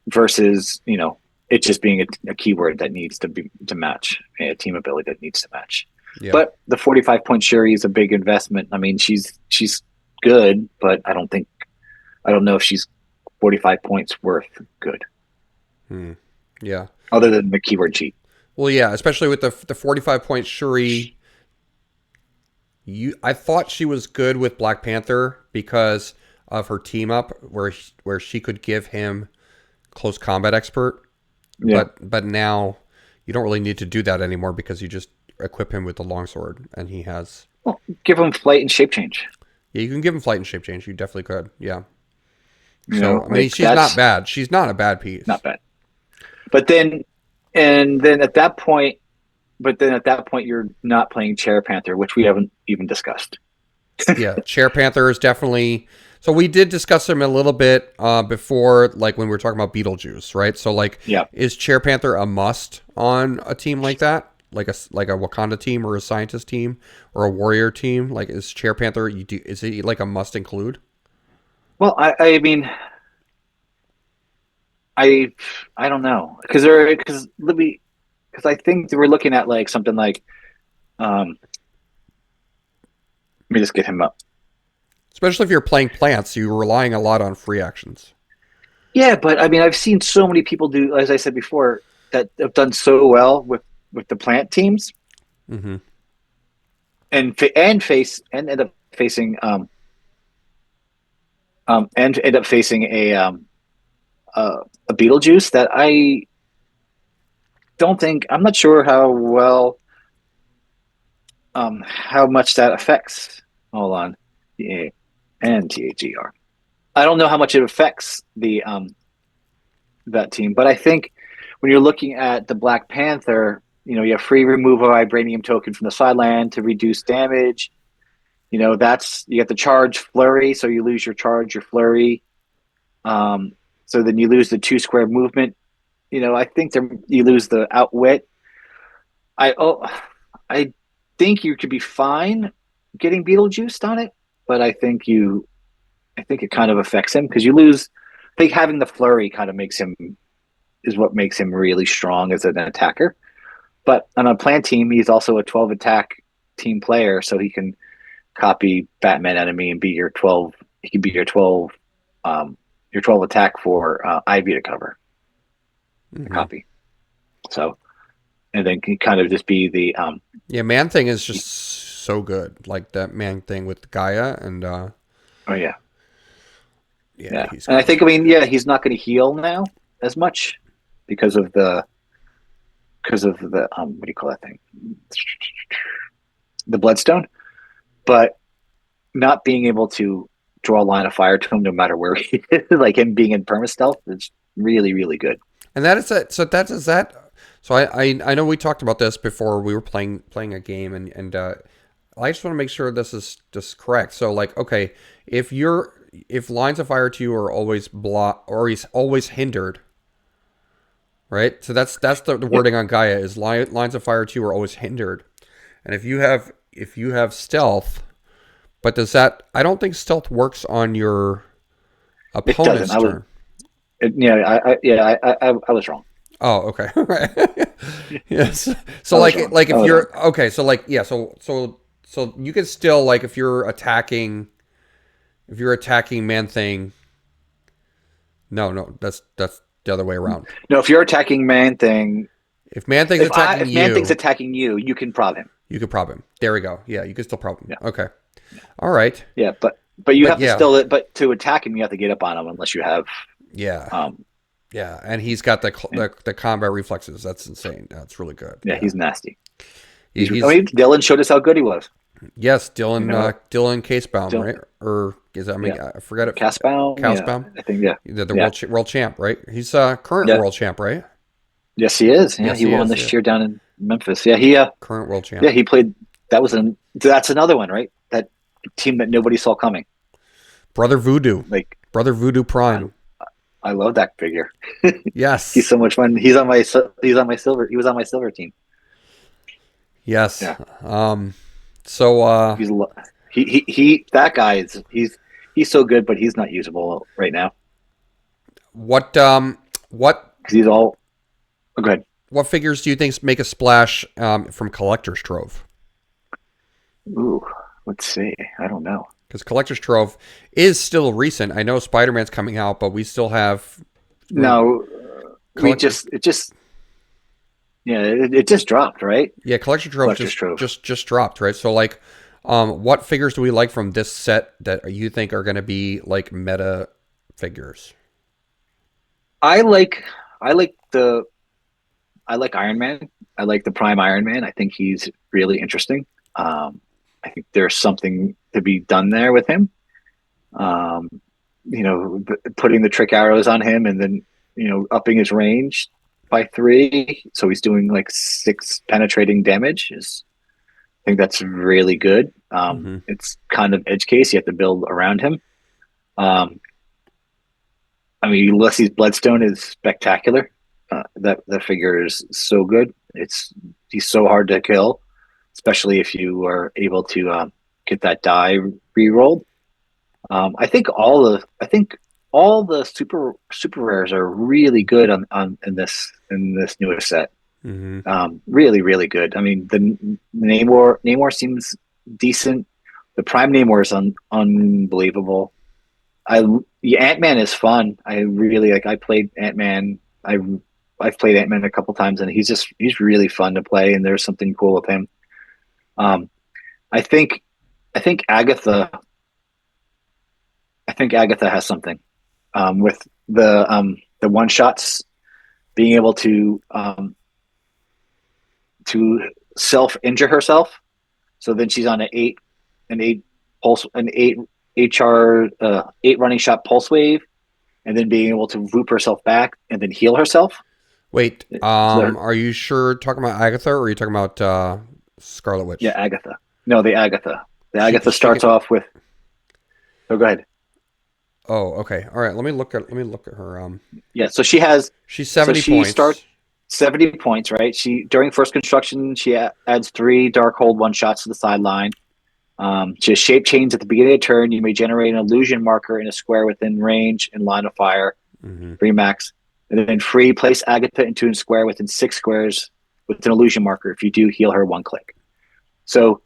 versus it just being a keyword that needs to match a team ability that needs to match. yeah. But the 45-point Shuri is a big investment. I mean, she's good, but I don't know if she's 45 points worth good, Hmm. Yeah. other than the keyword cheat. Well, yeah, especially with the 45 point Shuri I thought she was good with Black Panther because of her team up, where she could give him close combat expert. Yeah. But now you don't really need to do that anymore because you just equip him with the longsword, and he has. Well, give him flight and shape change. Yeah, you can give him flight and shape change. You definitely could. Yeah. You So know, I mean, like she's not bad. She's not a bad piece. not bad. But then, and then at that point, you're not playing Chair Panther, which we haven't even discussed. Yeah, Chair Panther is definitely. So we did discuss him a little bit before, like when we were talking about Beetlejuice, right? So like, Yeah. is Chair Panther a must on a team like that, like a Wakanda team or a scientist team or a warrior team? Like, is Chair Panther is it like a must include? Well, I mean, I don't know because I think that we're looking at like something like let me just get him up. Especially if you're playing plants, you're relying a lot on free actions. Yeah, but I mean, I've seen so many people do, as I said before, that have done so well with the plant teams, Mm-hmm. and end up facing and end up facing a Beetlejuice that I don't think I'm not sure how much that affects. Hold on, THER. I don't know how much it affects the that team, but I think when you're looking at the Black Panther, you know, you have free remove a vibranium token from the sideline to reduce damage. You know, that's you get the charge flurry, so you lose your charge, your flurry. So then you lose the 2 square movement. You know, I think you lose the outwit. I think you could be fine getting Beetlejuiced on it, but I think it kind of affects him because you lose. I think having the flurry kind of is what makes him really strong as an attacker. But on a plant team, he's also a 12 attack team player, so he can copy Batman enemy and be your 12. He can be your 12 attack for Ivy to cover the Mm-hmm. copy. So, and then can kind of just be the Yeah, Man Thing is just so good. Like that Man Thing with Gaia and oh yeah, yeah, yeah. he's And I good. think yeah, he's not going to heal now as much because of the what do you call that thing? The Bloodstone, but not being able to draw a line of fire to him no matter where he is, like him being in perma stealth, is really really good. And that is it. So that is that. So I know we talked about this before we were playing a game, and I just want to make sure this is just correct. So like, okay, if lines of fire to you are always blocked or he's always hindered, right? So that's the Yep. wording on Gaia is lines of fire to you are always hindered, and if you have stealth, but does that? I don't think stealth works on your It doesn't. opponent's turn. I was wrong. Oh, okay. Right. Yes. So I was wrong. like I if was wrong. you're okay, so like yeah, so you can still like if you're attacking Man Thing. No, that's the other way around. No, if you're attacking Man Thing, If Man Thing's attacking if Man Thing's you, attacking you, you can prob him. you could prob him. There we go. Yeah, you can still prob him. Yeah, Okay. All right. yeah, but you But have to yeah, still but to attack him, you have to get up on him unless you have yeah, um yeah, and he's got the combat reflexes. That's insane. That's really good. yeah, Yeah. he's nasty. I He's mean, Dylan showed us how good he was. yes, You Dylan know, Dylan Casebaum, Dylan, right? Or is that, I mean yeah, I forget it. Casbaum, yeah, Kausbaum, I think yeah, the yeah, world champ, right? He's current yeah. world champ, right? Yes, he is. Yeah, Yes, he he won is. Yeah, this year down in Memphis. Yeah, current world champ. yeah he played. That's another one, right? That team that nobody saw coming. Brother Voodoo, Like Brother Voodoo I Prime. I love that figure. He's Yes, so much fun. He's on my silver. He was on my silver team. yes. Yeah, So he's he that guy is he's so good, but he's not usable right now what because he's all. Oh, go ahead. what figures do you think make a splash from Collector's Trove? Ooh, let's see. I don't know. Because Collector's Trove is still recent. I know Spider-Man's coming out, but we still have No, Collector. it just yeah it just dropped right. Yeah, Collector's Trove Collector's Trove. just dropped, right? So like, What figures do we like from this set that you think are going to be like meta figures? I like I like the I like Iron Man. I like the Prime Iron Man. I think he's really interesting. Um, I think there's something to be done there with him. Um, putting the trick arrows on him and then upping his range by three, so he's doing like six penetrating damage. Is I think that's really good. Mm-hmm. It's kind of edge case. You have to build around him. Um, I mean, Ulysses Bloodstone is spectacular. That figure is so good. He's so hard to kill, especially if you are able to get that die re-rolled. I think all the super rares are really good on in this newest set. Mm-hmm. Really really good. I mean, the Namor seems decent. The Prime Namor is unbelievable. I Ant Man is fun. I really like. I played Ant Man. I've played Ant Man a couple times, and he's really fun to play. And there's something cool with him. Um, I think I think Agatha. I think Agatha has something with the one shots being able to self injure herself. So then she's on an eight pulse an eight eight running shot pulse wave, and then being able to loop herself back and then heal herself. Wait, So are you sure talking about Agatha or are you talking about Scarlet yeah, Witch? Agatha. No, the Agatha. The She Agatha she starts can. off with. Oh, go ahead. Oh, okay. All right. Let me look at her. Yeah, so she has. She's So 70 she starts points. 70 points, right? She during first construction, she adds three dark hold one shots to the sideline. She has shape change at the beginning of the turn. You may generate an illusion marker in a square within range and line of fire. Mm-hmm. Free max. And then free place Agatha into a square within six squares with an illusion marker. If you do, heal her one click. So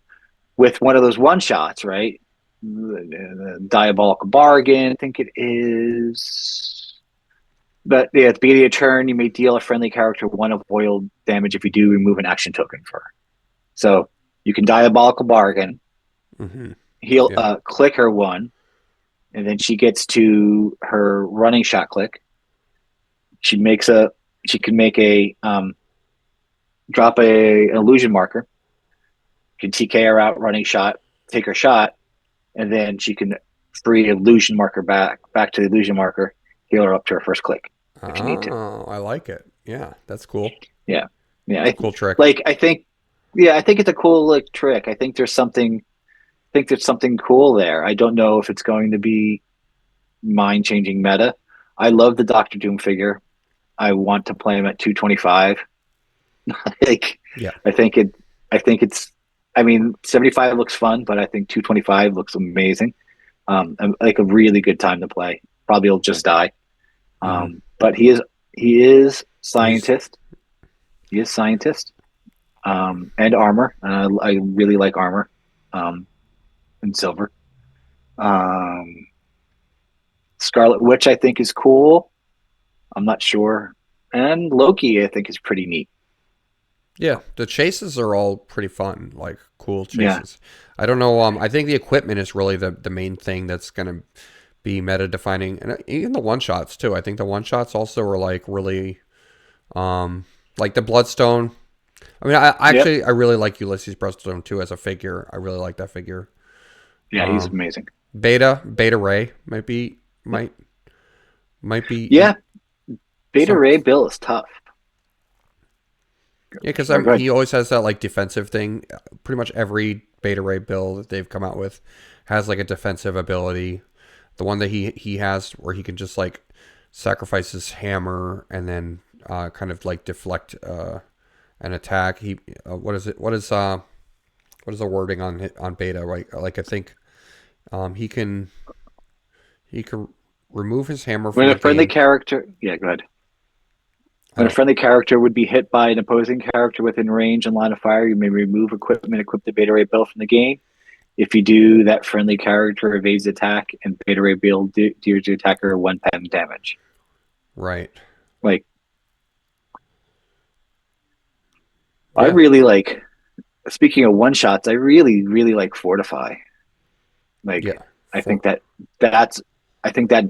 with one of those one shots, right? The diabolical bargain, I think it is. But yeah, at the beginning of your turn, you may deal a friendly character one avoid damage if you do remove an action token for her. So you can diabolical bargain, Mm-hmm. heal, Yeah. click her one, and then she gets to her running shot click. She makes a, she can make a drop an illusion marker, can TK her out running shot, take her shot, and then she can free illusion marker back to the illusion marker, heal her up to her first click if you need to. Oh, I like it. Yeah, that's cool. Yeah, yeah. It's a cool trick. Like I think, yeah, I think it's a cool like trick. I think there's something. I think there's something cool there. I don't know if it's going to be mind changing meta. I love the Doctor Doom figure. I want to play him at 225. Like, Yeah. I think it. I think it's. I mean, 75 looks fun, but I think 225 looks amazing. Like a really good time to play. Probably will just die. Mm-hmm. But he is He's scientist. He is scientist. And armor. And I really like armor. And silver. Um, Scarlet Witch, I think, is cool. I'm not sure. And Loki, I think, is pretty neat. Yeah, the chases are all pretty fun, like cool Yeah. chases. I don't know. I think the equipment is really the main thing that's gonna be meta defining, and even the one shots too. I think the one shots also are like really, um, like the Bloodstone. I mean, Yep. I really like Ulysses Bloodstone too as a figure. I really like that figure. Yeah, he's Um, amazing. Beta Ray might be Yeah, Beta some. Ray Bill is tough. Yeah, because Or good. he always has that like defensive thing. Pretty much every Beta Ray build that they've come out with has like a defensive ability. The one that he has where he can just like sacrifice his hammer and then kind of like deflect an attack. He what is it? What is the wording on Beta? Right? Like I think he can remove his hammer When from a the friendly game. character, yeah, good. I When a don't. friendly character would be hit by an opposing character within range and line of fire, you may remove equipment equipped to Beta Ray Bill from the game. If you do, that friendly character evades attack, and Beta Ray Bill deals the attacker one pen damage. Right. Like, I Yeah. really like. speaking of one shots, I really like Fortify. Like Yeah. I For think that's I think that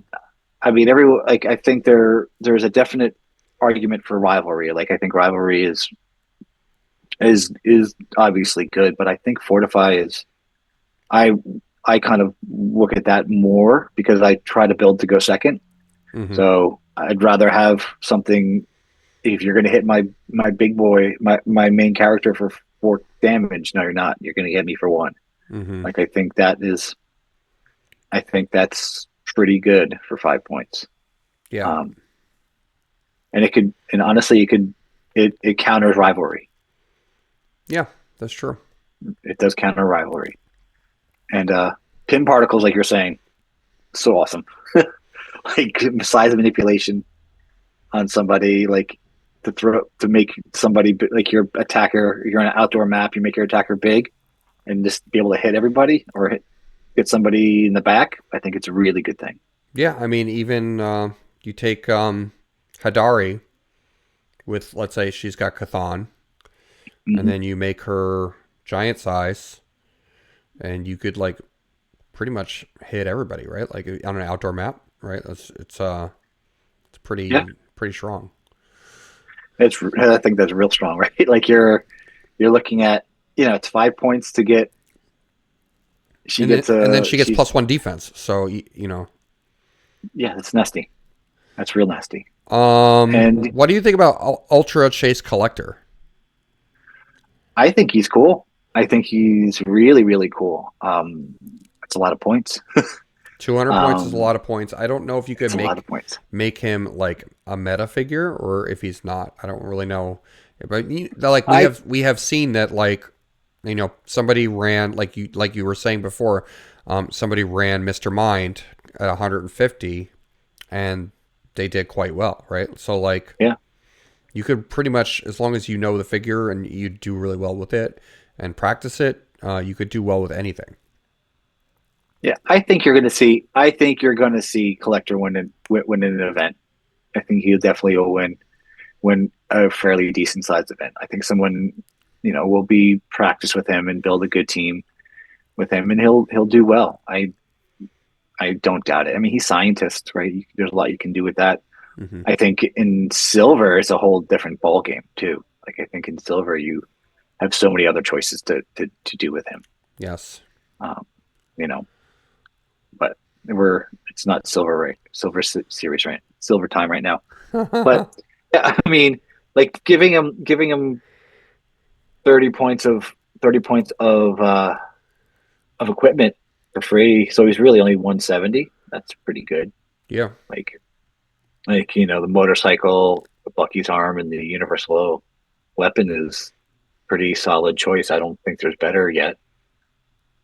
I mean every like I think there's a definite argument for rivalry. Like I think rivalry is obviously good, but I think Fortify is I I kind of look at that more because I try to build to go second. hmm So I'd rather have something if you're going to hit my big boy, my main character for 4 damage. No, you're not. You're going to hit me for 1. hmm Like I think that's pretty good for 5 points. Yeah. Um, and it could, and honestly, it counters rivalry. Yeah. That's true. It does counter rivalry. And pin particles, like you're saying, so awesome. Like size manipulation on somebody, like to make somebody like your attacker. You're on an outdoor map. You make your attacker big, and just be able to hit everybody or get somebody in the back. I think it's a really good thing. Yeah. I mean, even you take Hadari with, let's say, she's got Cathan, and Hmm. then you make her giant size, and you could like pretty much hit everybody, right? Like on an outdoor map, right? It's Yeah, pretty strong. I think that's real strong, right? Like you're looking at it's 5 points to get. She gets And then a she gets she's +1 defense. So you know, yeah, that's nasty. That's real nasty. And what do you think about Ultra Chase Collector? I think he's cool. I think he's really cool. It's a lot of points. 200 points is a Um, lot of points. I don't know if you could it's a lot of points. make him like a meta figure or if he's not. I don't really know. But like I we have seen that like somebody ran like you were saying before, somebody ran Mr. Mind at 150 and they did quite well, right? So like yeah. you could pretty much, as long as you know the figure and you do really well with it and practice it, you could do well with anything. Yeah, I think you're going to see. I think you're going to see Collector win an event. I think he'll definitely will win a fairly decent sized event. I think someone will be practice with him and build a good team with him, and he'll do well. I don't doubt it. I mean, he's scientist, right? There's a lot you can do with that. hmm I think in silver it's a whole different ball game too. Like I think in silver you have so many other choices to do with him. Yes. Um, you know, but it's not silver right, series right, silver time right now. But yeah, I mean, like giving him 30 points of 30 points of equipment for free, so he's really only 170. That's pretty good. Yeah. Like the motorcycle, the Bucky's arm, and the universal weapon is pretty solid choice. I don't think there's better yet.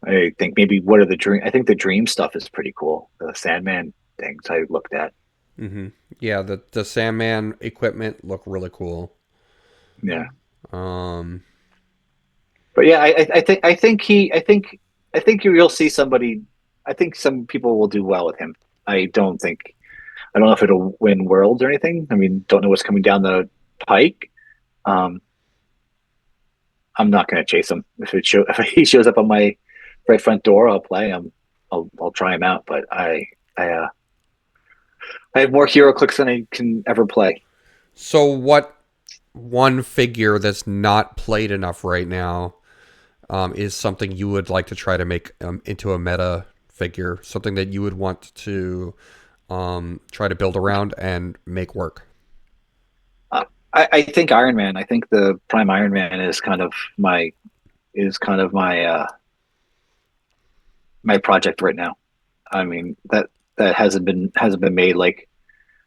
I think maybe what are the dream? I think the dream stuff is pretty cool. The Sandman things I looked at. hmm Yeah. The Sandman equipment look really cool. Yeah, Um, but yeah, I think you'll see somebody. I think some people will do well with him. I don't think. I don't know if it'll win worlds or anything. I mean, don't know what's coming down the pike. Um, I'm not going to chase him. If he shows up on my right front door, I'll play him. I'll try him out. But I I have more HeroClix than I can ever play. so what one figure that's not played enough right now is something you would like to try to make into a meta figure, something that you would want to try to build around and make work. I think Iron Man. I think the Prime Iron Man is kind of my project right now. I mean that hasn't been made. Like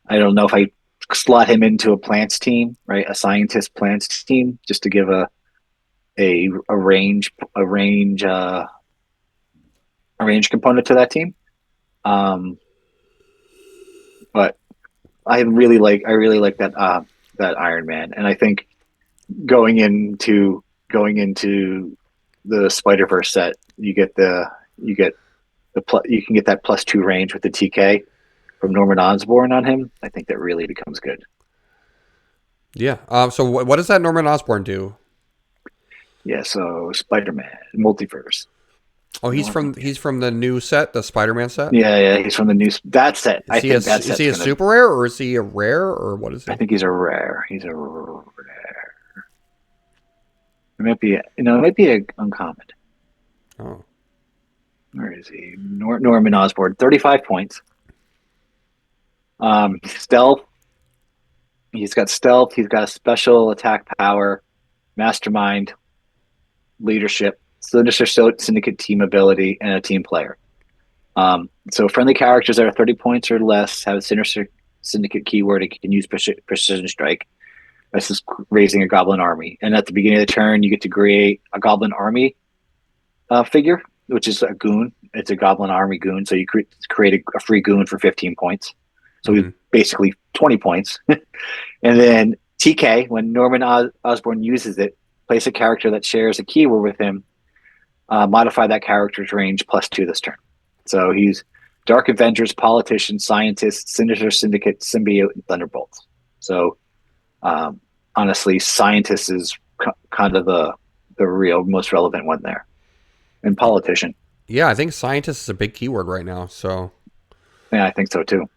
I don't know if I slot him into a plants team, right? A scientist plants team, just to give a range component to that team. Um, but I really like that Iron Man, and I think going into the Spider Verse set, you can get that +2 range with the TK from Norman Osborn on him. I think that really becomes good. Yeah. So what does that Norman Osborn do? Yeah, so Spider-Man, Multiverse. Oh, Norman. he's from the new set, the Spider-Man set. Yeah, yeah, he's from the new that set. I think that Is he set's a gonna. super rare or is he a rare or what is I he? think he's a rare. He's a rare. It might be, it might be a uncommon. Oh, Where is he? Norman Osborn, 35 points. Stealth. He's got stealth. He's got a special attack power, mastermind, leadership, Sinister Syndicate team ability, and a team player. So friendly characters that are 30 points or less have a Sinister Syndicate keyword and can use precision strike. This is raising a goblin army. And at the beginning of the turn, you get to create a goblin army figure, which is a goon. It's a goblin army goon. So you create a free goon for 15 points. So he's mm-hmm. basically 20 points. And then TK, when Norman Osborn uses it, place a character that shares a keyword with him, modify that character's range +2 this turn. So he's Dark Avengers, Politician, Scientist, Sinister Syndicate, Symbiote, and Thunderbolts. So honestly, Scientist is kind of the real most relevant one there. And Politician. Yeah, I think scientist is a big keyword right now. So Yeah, I think so too.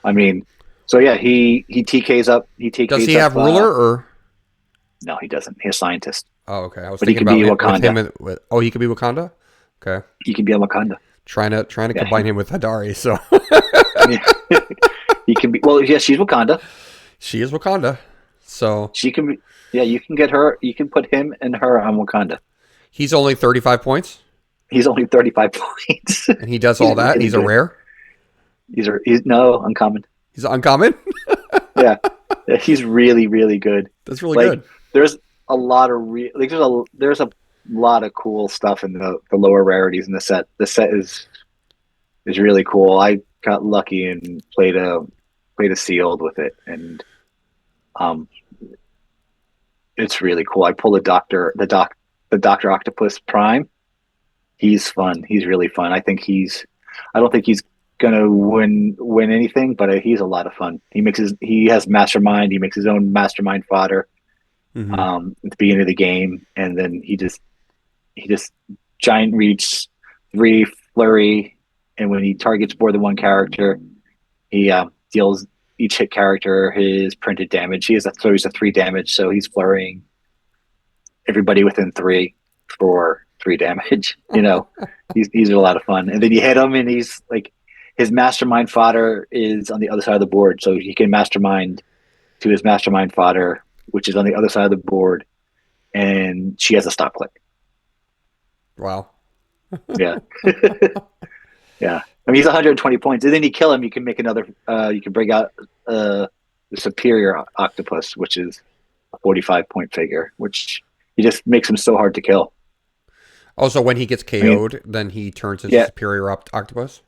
I mean, so yeah, he TKs up. He does he TKs have up. ruler or? No, he doesn't. He's a scientist. Oh, okay. I was But he thinking can be about him, with him Wakanda. oh, he could be Wakanda. Okay, He can be a Wakanda. trying to Yeah, combine him with Hadari. So yeah. He can be. Well, yeah, she's Wakanda. she is Wakanda. So She can be. Yeah, you can get her. You can put him and her on Wakanda. he's only 35 points, He's only 35 points. and he does He's all that, and really he's a good. rare. He's no uncommon. He's uncommon. Yeah. Yeah, he's really really good. That's really Like good. there's a lot of there's a lot of cool stuff in the lower rarities in the set. The set is really cool. I got lucky and played a sealed with it, and um, it's really cool. I pulled the Doctor Octopus Prime. He's fun. He's really fun. I don't think he's gonna win anything, but he's a lot of fun. He has mastermind. He makes his own mastermind fodder Hmm. at the beginning of the game, and then he just giant reach, 3 flurry, and when he targets more than one character, he deals each hit character his printed damage. He's a 3 damage, so he's flurrying everybody within 3 for 3 damage. He's a lot of fun. And then you hit him, and he's like his mastermind fodder is on the other side of the board, so he can mastermind to his mastermind fodder, which is on the other side of the board, and she has a stop click. Wow. Yeah. Yeah. I mean, he's 120 points, and then you kill him. You can make another. You can bring out the superior octopus, which is a 45-point figure, which he just makes him so hard to kill. Also, when he gets I mean, KO'd, then he turns into yeah, superior octopus.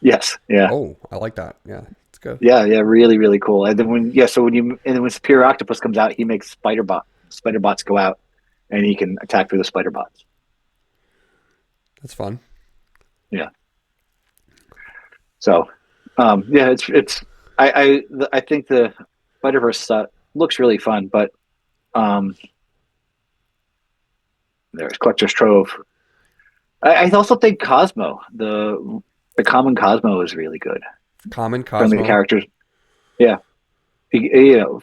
yes, yeah, Oh, I like that. Yeah, it's good. yeah, yeah, really, really cool. And then when superior octopus comes out, he makes spider bots go out, and he can attack through the spider bots. That's fun. Yeah. So, yeah, I think the Spider Verse looks really fun, but um, there's Collector's Trove. I also think Cosmo, the common Cosmo, is really good. Common Friendly Cosmo. characters, yeah,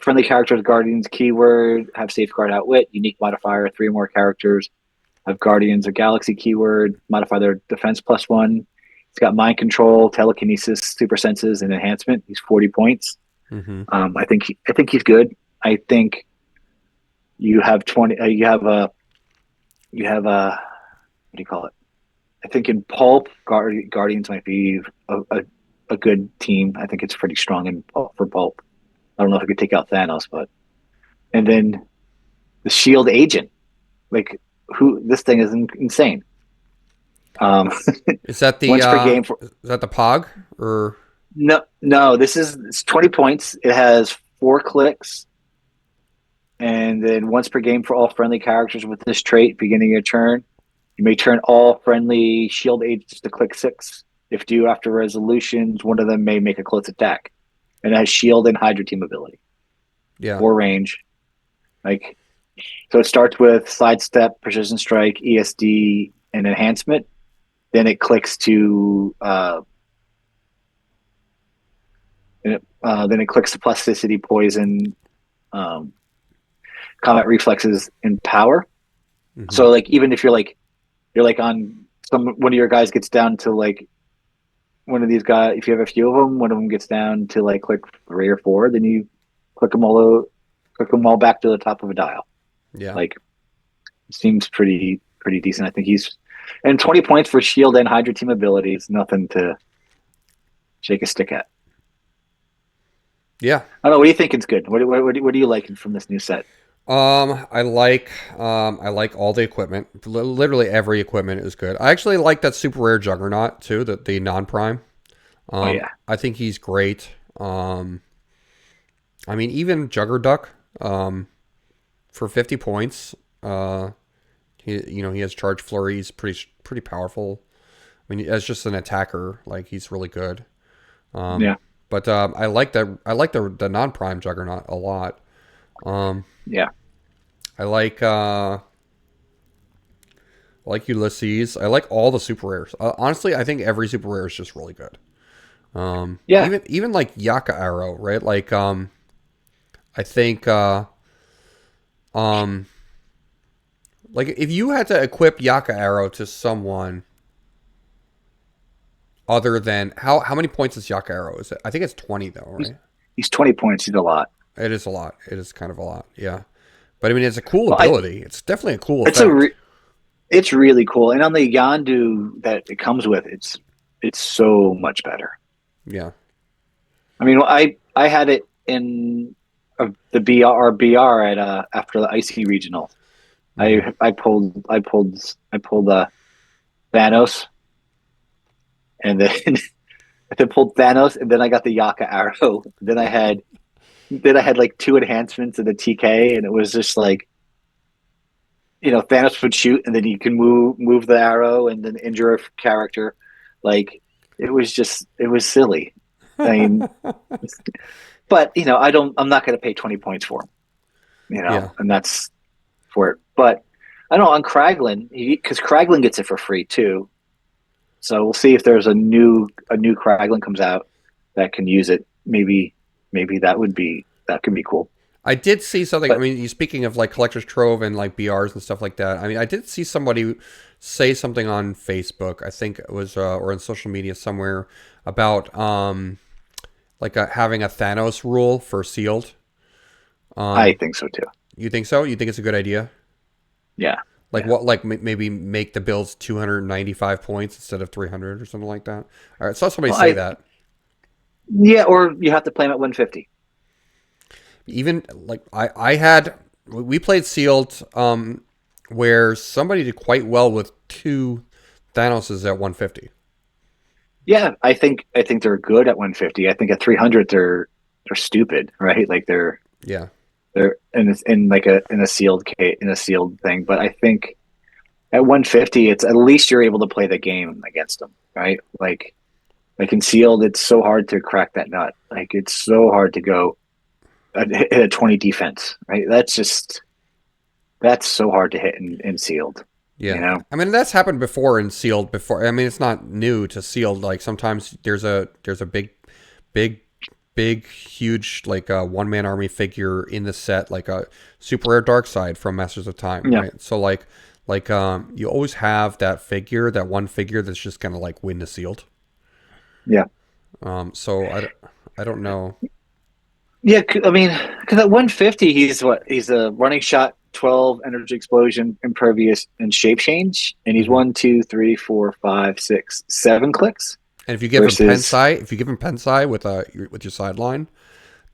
friendly characters, Guardians keyword, have Safeguard Outwit, unique modifier, 3 or more characters have Guardians of Galaxy keyword, modify their defense +1. He's got mind control, telekinesis, super senses, and enhancement. He's 40 points. Hmm. I think he's good. I think you have 20. You have a what do you call it? I think in pulp, Guardians might be a good team. I think it's pretty strong for pulp. I don't know if it could take out Thanos, but and then the Shield Agent, like who this thing is insane. Um, Is that once per game for the Pog or? no, it's 20 points. It has 4 clicks, and then once per game for all friendly characters with this trait. Beginning your turn, you may turn all friendly shield agents to click 6. If due after resolutions, one of them may make a close attack, and it has shield and Hydra team ability Yeah. or range. Like So it starts with sidestep, precision strike, ESD, and enhancement. Then it clicks to then it clicks to plasticity, poison, um, combat reflexes, and power. Hmm. So like even if you're like on one of your guys gets down to like one of these guys, if you have a few of them, one of them gets down to like click 3 or 4, then you click them all back to the top of a dial. Yeah. Like seems pretty decent. I think he's and 20 points for shield and Hydra team abilities, nothing to shake a stick at. Yeah. I don't know. What do you think is good? What do you like from this new set? I like all the equipment. Literally every equipment is good. I actually like that super rare Juggernaut too, the non-prime. Oh yeah, I think he's great. I mean, even Juggerduck, for 50 points, he has charge flurry. He's pretty powerful. I mean, as just an attacker, like he's really good. yeah, But I like the non-prime Juggernaut a lot. Um, yeah. I like Ulysses. I like all the super rares. Honestly, I think every super rare is just really good. Yeah, Even like Yaka Arrow, right? Like I think um like if you had to equip Yaka Arrow to someone other than how many points is Yaka Arrow? Is it? I think it's 20 though, he's right? he's 20 points. He's a lot. It is a lot. It is kind of a lot. Yeah. But I mean, it's a cool Well, I ability. It's definitely a cool it's a effect. it's really cool. And on the Yandu that it comes with, it's so much better. Yeah. I mean, I had it in the BR at after the icy regional. Hmm. I pulled Thanos and then I pulled Thanos and then I got the Yaka arrow. Then I had like 2 enhancements of the TK and it was just like Thanos would shoot and then you can move the arrow and then injure a character. Like it was silly. I mean, but I'm not going to pay 20 points for him. Yeah. And that's for it. But I don't know on Kraglin because Kraglin gets it for free too. So we'll see if there's a new Kraglin comes out that can use it. Maybe that could be cool. I did see something. I But mean, you speaking of like collector's trove and like BRs and stuff like that. I mean, I did see somebody say something on Facebook. I think it was or on social media somewhere about like having a Thanos rule for sealed. I Um, think so too. you think so? You think it's a good idea? Yeah, Like yeah. what? Like maybe make the bills 295 points instead of 300 or something like that. All right, saw somebody Well, say I that. yeah, or you have to play him at 150. Even like I had we played sealed where somebody did quite well with two Thanoses at 150. Yeah, I think they're good at 150. I think at 300 they're stupid, right? Like Yeah. they're in like a sealed case in a sealed thing. But I think at 150, it's at least you're able to play the game against them, right? Like in sealed, it's so hard to crack that nut. Like it's so hard to go hit a 20 defense, right? That's so hard to hit in sealed, you Yeah. know? I mean that's happened before in sealed before. I mean it's not new to sealed. Like sometimes there's a big huge like a one man army figure in the set like a super rare dark side from Masters of Time, Yeah, right? So like you always have that figure, that one figure that's just gonna like win the sealed. yeah, So I don't know. yeah. I mean, because at 150, he's a running shot, 12 energy explosion, impervious, and shape change, and he's Hmm. 1, 2, 3, 4, 5, 6, 7 clicks And if you give him versus Pensai, if you give him Pensai with your sideline,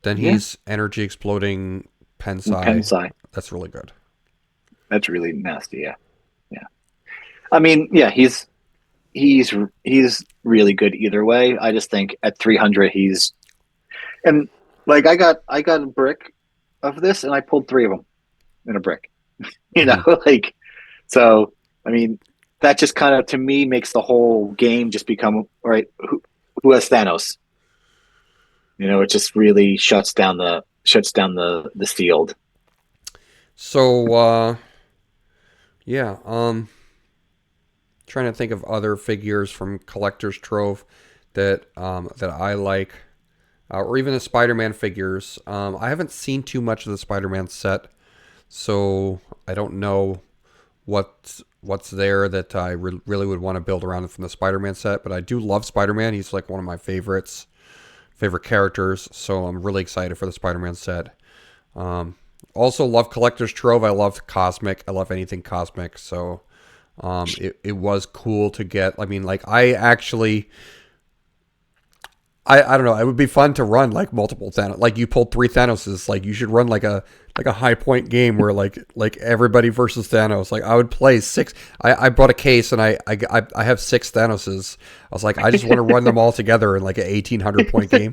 then yeah, he's energy exploding Pensai. Pensai. That's really good. That's really nasty. Yeah, yeah. I mean, yeah, he's he's really good either way. I just think at 300, he's and like I got a brick of this, and I pulled 3 of them in a brick. You know, Hmm. like so. I mean, that just kind of to me makes the whole game just become all right. Who has Thanos? It just really shuts down the field. So yeah, trying to think of other figures from Collector's Trove that I like, or even the Spider-Man figures. I haven't seen too much of the Spider-Man set, so I don't know what's there that I really would want to build around from the Spider-Man set. But I do love Spider-Man. He's like one of my favorite characters. So I'm really excited for the Spider-Man set. Also love Collector's Trove. I love Cosmic. I love anything Cosmic. So it was cool to get. I mean, like I actually. I don't know. It would be fun to run like multiple Thanos. Like you pulled 3 Thanoses. Like you should run like a high point game where like everybody versus Thanos. Like I would play 6. I bought a case and I have 6 Thanoses. I was like I just want to run them all together in like an 1800 point game.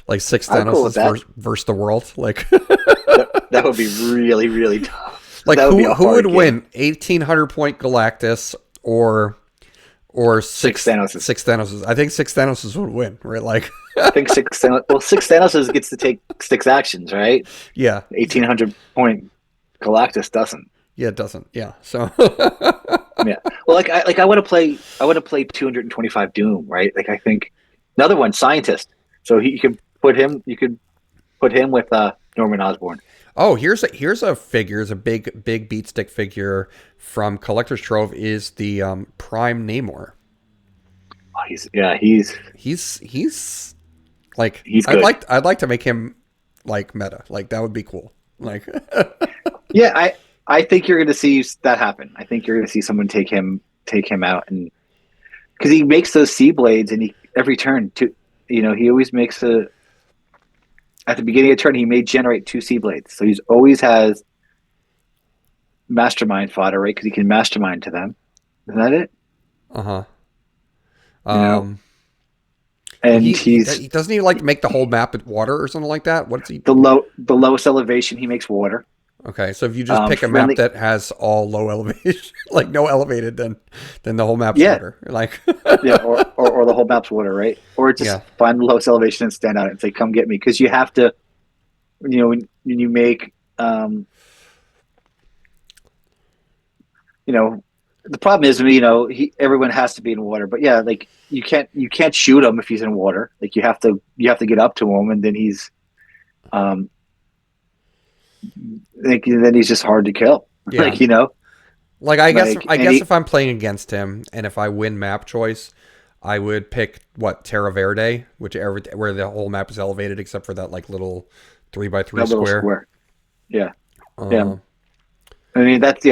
Like 6 I'm cool with Thanoses that. versus the world. Like That would be really, really tough. like That would be a who hard would game. win 1800 point Galactus or Six six Thanoses. six Thanoses? I think 6 Thanoses would win. Right? Like I think six Thanoses gets to take 6 actions, right? yeah. 1800 point Galactus doesn't. Yeah, it doesn't. Yeah. So Yeah. Well, I want to play. I want to play 225 Doom, right? Like I think another one, Scientist. So you could put him. You could put him with Norman Osborn. oh, here's a figure, it's a big beat stick figure from Collector's Trove is the Prime Namor. Oh, he's He's like he's good. I'd like to make him like meta. Like that would be cool. Like Yeah, I think you're going to see that happen. I think you're going to see someone take him out, and because he makes those sea blades, and he every turn to he always makes a at the beginning of a turn he may generate 2 sea blades, so he's always has mastermind fodder, right? Because he can mastermind to them. Isn't that it? uh-huh. You know, Um and he's he doesn't even like to make the whole map with water or something like that. What's he? the lowest elevation he makes water. Okay, so if you just pick a map Friendly, that has all low elevation, like no elevated, then the whole map's yeah, water. Like yeah, or the whole map's water, right? Or just yeah. find the lowest elevation and stand out and say, "Come get me," because you have to. When you make the problem is everyone has to be in water, but yeah, like you can't shoot him if he's in water. Like you have to get up to him, and then he's um like then he's just hard to kill. Yeah. like you know Like like I and guess he if I'm playing against him and if I win map choice, I would pick what Terra Verde, where the whole map is elevated except for that like little 3x3 that little square. square. Yeah, yeah. Uh, I mean that's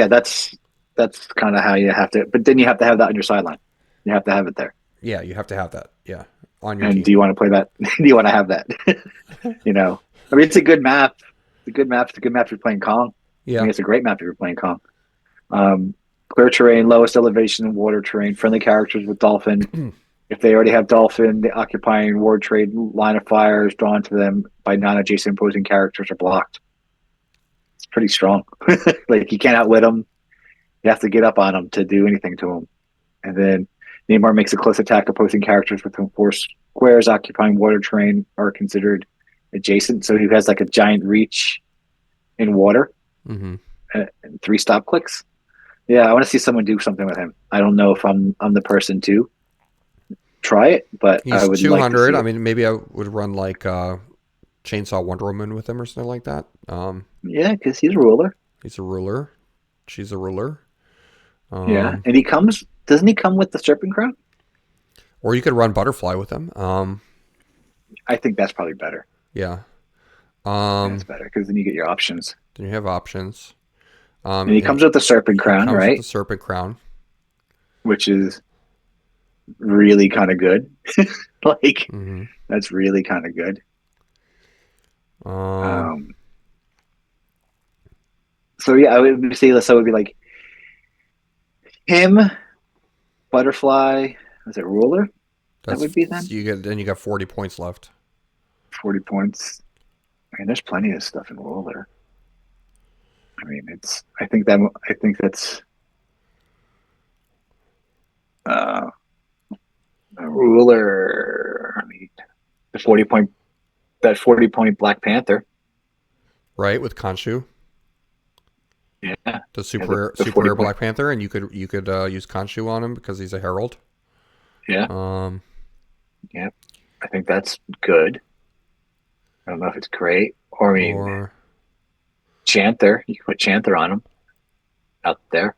kind of how you have to. But then you have to have that on your sideline. You have to have it there. yeah, you have to have that. Yeah, on your And do team. you want to play that? Do you want to have that? I mean, it's a good map. It's a good map. It's a good map if you're playing Kong. I Yeah. mean, it's a great map if you're playing Kong. Clear terrain, lowest elevation, water terrain, friendly characters with Dolphin. If they already have Dolphin, the occupying ward trade line of fire is drawn to them by non-adjacent opposing characters are blocked. It's pretty strong. Like you can't outwit them. You have to get up on them to do anything to them. And then Neymar makes a close attack. Opposing characters with whom 4 squares occupying water terrain are considered adjacent. So he has like a giant reach in water Hmm. and 3 stop clicks. Yeah, I want to see someone do something with him. I don't know if I'm the person to try it, but I He's would like to 200. see I it. mean, maybe I would run like Chainsaw Wonder Woman with him or something like that. Yeah, because he's a ruler. He's a ruler. She's a ruler. Yeah, Um, and he comes. Doesn't he come with the serpent crown? or you could run Butterfly with him. I think that's probably better. Yeah. That's Um, better because then you get your options. then you have options. And he And comes with the serpent he crown, comes with the right? Serpent Crown. Which is really kind of good. Like Hmm. that's really kind of good. Um, Um, so yeah, I would say so. It would be like him, butterfly. Was it ruler? That that's would be then you got 40 points left. 40 points. I mean, there's plenty of stuff in ruler. I mean, it's. I think that's uh, a ruler. I mean, the 40 point. That 40 point Black Panther. Right, with Khonshu. Yeah, The yeah, the super 40 rare point. Black Panther, and you could use Khonshu on him because he's a herald. Yeah, Um, yeah. I think that's good. I don't know if it's great. Or I mean, or Chanther. You can put Chanther on him out there,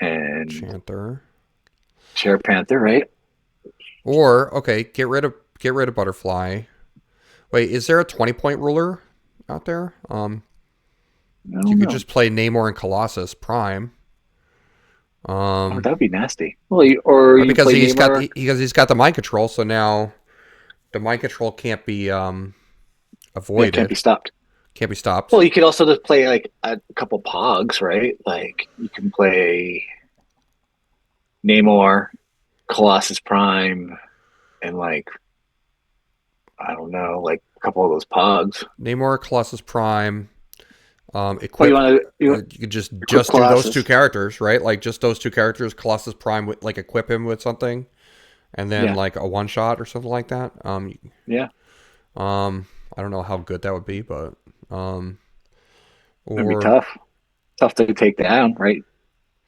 and Chanther. Share Panther, right? Or okay, get rid of Butterfly. Wait, is there a 20-point ruler out there? I You don't could know. just play Namor and Colossus Prime. Oh, Um, that would be nasty. Well, or you because play Neymar. he's got the mind control, so now the mind control can't be Yeah, can't be avoided, stopped. can't be stopped. Well, you could also just play like a couple Pogs, right? Like you can play Namor, Colossus Prime, and like I don't know, like a couple of those Pogs. Namor, Colossus Prime, Oh, equip. you You could equip just do those two Colossus? characters, right? Like just those two characters. Colossus Prime would like equip him with something, and then Yeah, like a one shot or something like that. yeah. I don't know how good that would be, but um, It'd be or tough, tough to take down, right?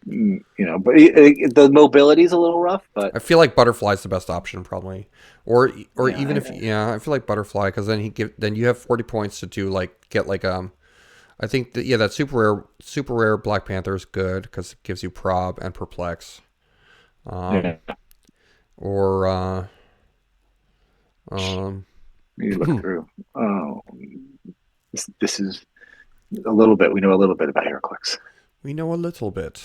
But the mobility's a little rough. But I feel like Butterfly's the best option probably, or yeah, even if yeah, I feel like Butterfly because then you have 40 points to do like get like I think that yeah that super rare Black Panther is good because it gives you prob and perplex, um, yeah. or um, You look through. Oh, this is a little bit. We know a little bit about HeroClix. we know a little bit.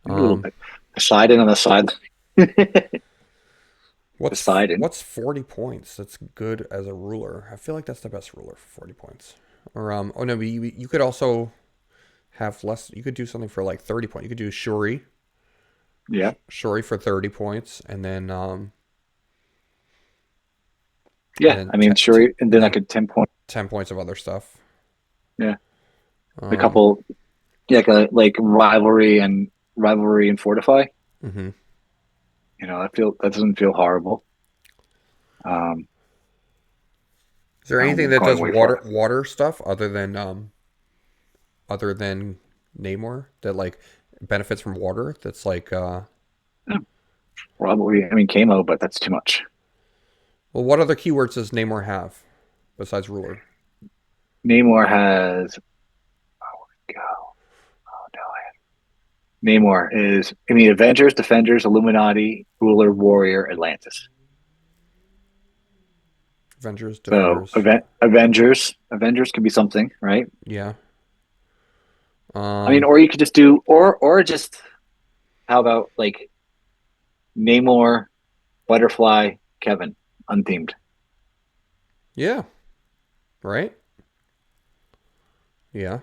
A little Um, bit. Poseidon on the side. Poseidon. what's 40 points? That's good as a ruler. I feel like that's the best ruler for 40 points. Or oh no, but you could also have less. You could do something for like 30 points. You could do Yeah. Shuri for 30 points, and Yeah. then I mean, sure. And and then I then could 10 point. 10 points of other stuff. Yeah. A Um, couple, yeah, like rivalry and fortify. hmm That doesn't feel horrible. Um, Is there anything I'm that going does way far. water stuff other than Namor that like benefits from water? That's like Yeah, rivalry. I mean, Kamo, but that's too much. well, what other keywords does Namor have besides ruler? Namor has. Oh, go. Oh, no. Namor is, I mean, Avengers, Defenders, Illuminati, Ruler, Warrior, Atlantis. Avengers, So Defenders. Avengers could be something, right? Yeah. I mean, Um. or you could just do, or just how about like Namor, Butterfly, Kevin, unthemed. Yeah. Right. Yeah.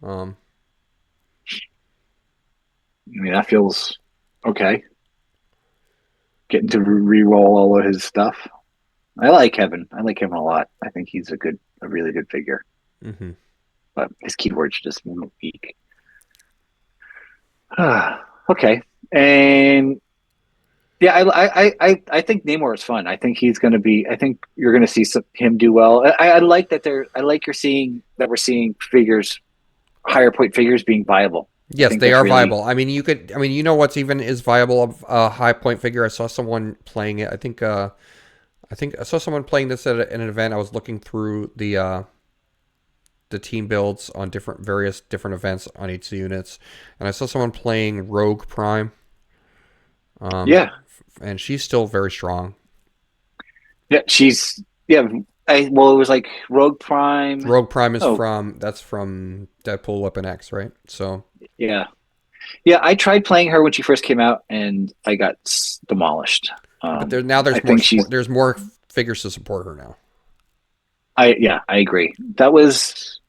Um. I mean, that feels okay. Getting to re-roll all of his stuff. I like Kevin. I like Kevin a lot. I think he's a really good figure. hmm But his keywords just weak. Okay, and yeah, I think Namor is fun. I think he's going to be. I think you're going to see him do well. I like that they're. I like you're seeing that we're seeing figures, higher point figures being viable. I Yes, think they that's are really viable. I mean, you could. I mean, you know what's even is viable of a high point figure. I saw someone playing it. I think. I think I saw someone playing this at an event. I was looking through the team builds on various different events on each of the units, and I saw someone playing Rogue Prime. yeah, And she's still very strong. yeah. She's yeah. Well, it was like Rogue Prime. Rogue Prime is Oh from Deadpool Weapon X, right? So, yeah, yeah. I tried playing her when she first came out, and I got demolished. but I think she's. there's more figures to support her now. I agree. That was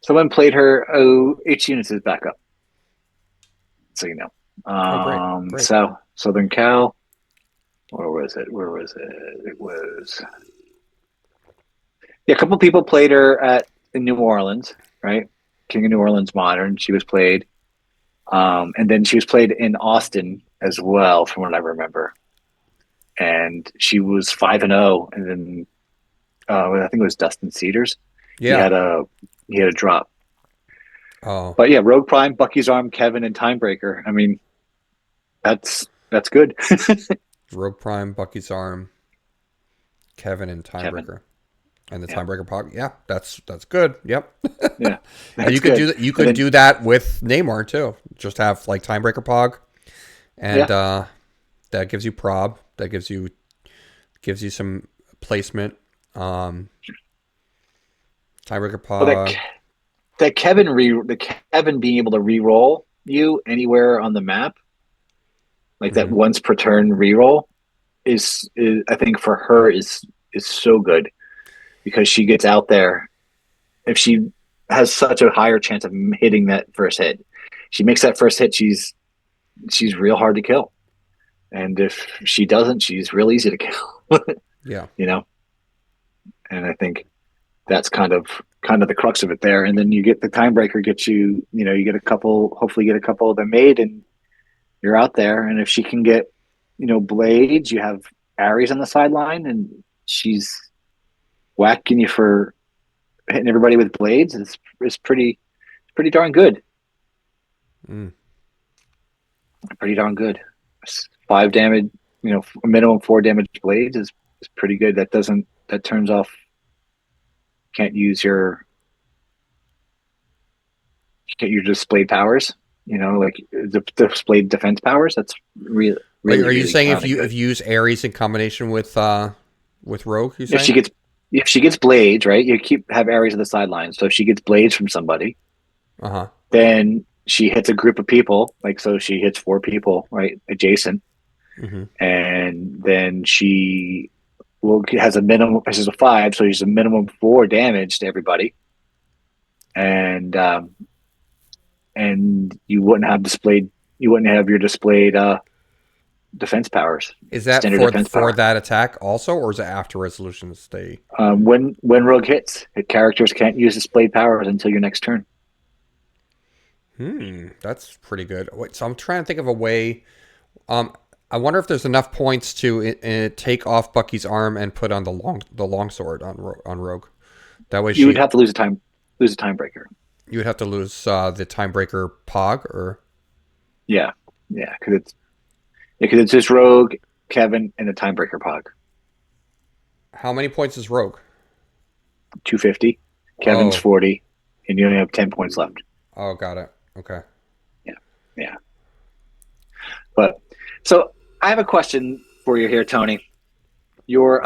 someone played her. Oh, H units is back up, so you know. Oh, great, great. Southern Cal. Where was it? Where was it? It was yeah. A couple people played her in New Orleans, right? King of New Orleans Modern. She was played, and then she was played in Austin as well, from what I remember. And she was 5-0, and then I think it was Dustin Cedars. He Yeah, had a he had a drop. Oh, But yeah, Rogue Prime, Bucky's Arm, Kevin, and Timebreaker. I mean, that's good. Rogue Prime, Bucky's Arm, Kevin, and Kevin. Timebreaker. And the Yeah. Timebreaker Pog. Yeah, that's good. Yep. Yeah. And That's you could good. do that. You And could then do that with Neymar too. Just have like Timebreaker Pog, and yeah. that gives you prob. That gives you some placement. Um, Timebreaker Well, Pog. the Kevin being able to re-roll you anywhere on the map, like that Mhm. once per turn re-roll is I think for her is so good because she gets out there if she has such a higher chance of hitting that first hit. She makes that first hit, she's real hard to kill. And if she doesn't, she's real easy to kill. Yeah. you know? And I think that's kind of the crux of it there. And then you get the timebreaker gets you, you get a couple, hopefully get a couple of them made and you're out there. And if she can get, blades, you have Aries on the sideline and she's whacking you for hitting everybody with blades is pretty darn good. Mm. Pretty darn good. 5 damage, a minimum 4 damage blades is pretty good. That turns off can't use your displayed powers. Like the displayed defense powers. That's really Like, really are you really saying kind of if good. you use Ares in combination with Rogue? You If saying? she gets if she gets blades, right? You have Aries on the sideline. So if she gets blades from somebody, Uh huh. then she hits a group of people. Like so, she hits 4 people, right, adjacent, Mm-hmm. and then she has a minimum. This is a 5, so she's a minimum 4 damage to everybody, and you wouldn't have displayed. You wouldn't have your displayed defense powers, Is that standard for defense power. that attack also, or is it after resolutions? They When Rogue hits, characters can't use displayed powers until your next turn. That's pretty good. Wait, so I'm trying to think of a way. Um, I wonder if there's enough points to take off Bucky's arm and put on the long sword on Rogue. That way You would she have to lose a time breaker. you would have to lose the Timebreaker Pog or Yeah, yeah, because it's just Rogue, Kevin, and a time breaker Pog. how many points is Rogue? 250. Kevin's Oh, 40, and you only have 10 points left. oh, got it. Okay. Yeah, yeah. But so I have a question for you here, Tony. Your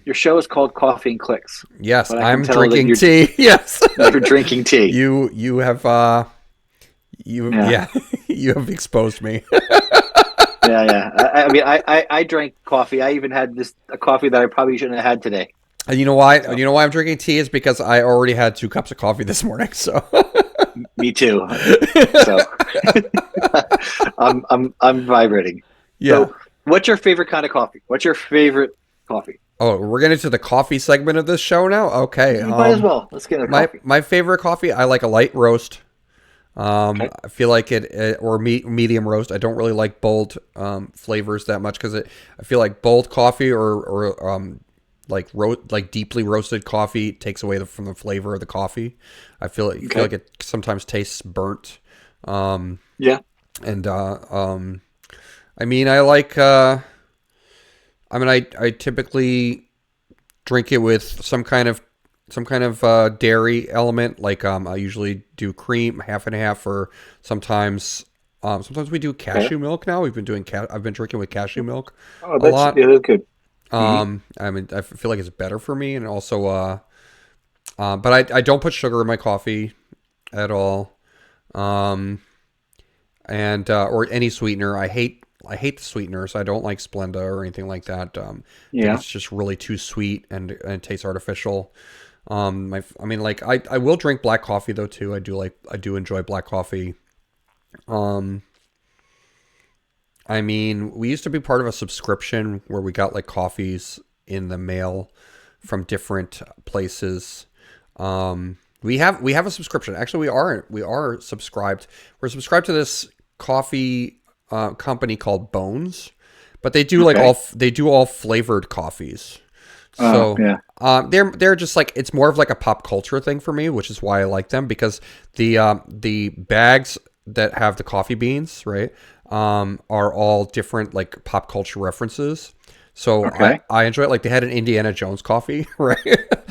your show is called Coffee and Clicks, Yes, but I can I'm tell that drinking tea. Yes. you're drinking tea. You have Yeah, yeah, you have exposed me. yeah, yeah. I mean, I drank coffee. I even had a coffee that I probably shouldn't have had today. And you know why? So You know why I'm drinking tea is because I already had 2 cups of coffee this morning. So me too. So I'm vibrating. yeah. So what's your favorite kind of coffee? What's your favorite coffee? Oh, we're getting to the coffee segment of this show now. Okay. You might as well. Let's get a coffee. My favorite coffee, I like a light roast. Okay. I feel like or medium roast. I don't really like bold flavors that much because I feel like bold coffee or like deeply roasted coffee takes away from the flavor of the coffee. I feel Okay. like it sometimes tastes burnt. Um, Yeah. and I mean, I like. I typically drink it with some kind of dairy element. Like I usually do cream half and half, or sometimes we do Okay. cashew milk. Now I've been drinking with cashew milk Oh, a lot. that's good. Hmm. I mean, I feel like it's better for me, and also but I don't put sugar in my coffee at all. Um, and or any sweetener. I hate the sweeteners. I don't like Splenda or anything like that. I think Yeah. it's just really too sweet and it tastes artificial. I mean, like I will drink black coffee though too. I do enjoy black coffee. Um, I mean, we used to be part of a subscription where we got like coffees in the mail from different places. We have a subscription. Actually, we are subscribed. We're subscribed to this coffee company called Bones, but they do Okay. all flavored coffees. Oh So yeah. they're just like, it's more of like a pop culture thing for me, which is why I like them, because the bags that have the coffee beans, right, are all different like pop culture references. So Okay. I enjoy it. Like they had an Indiana Jones coffee, right?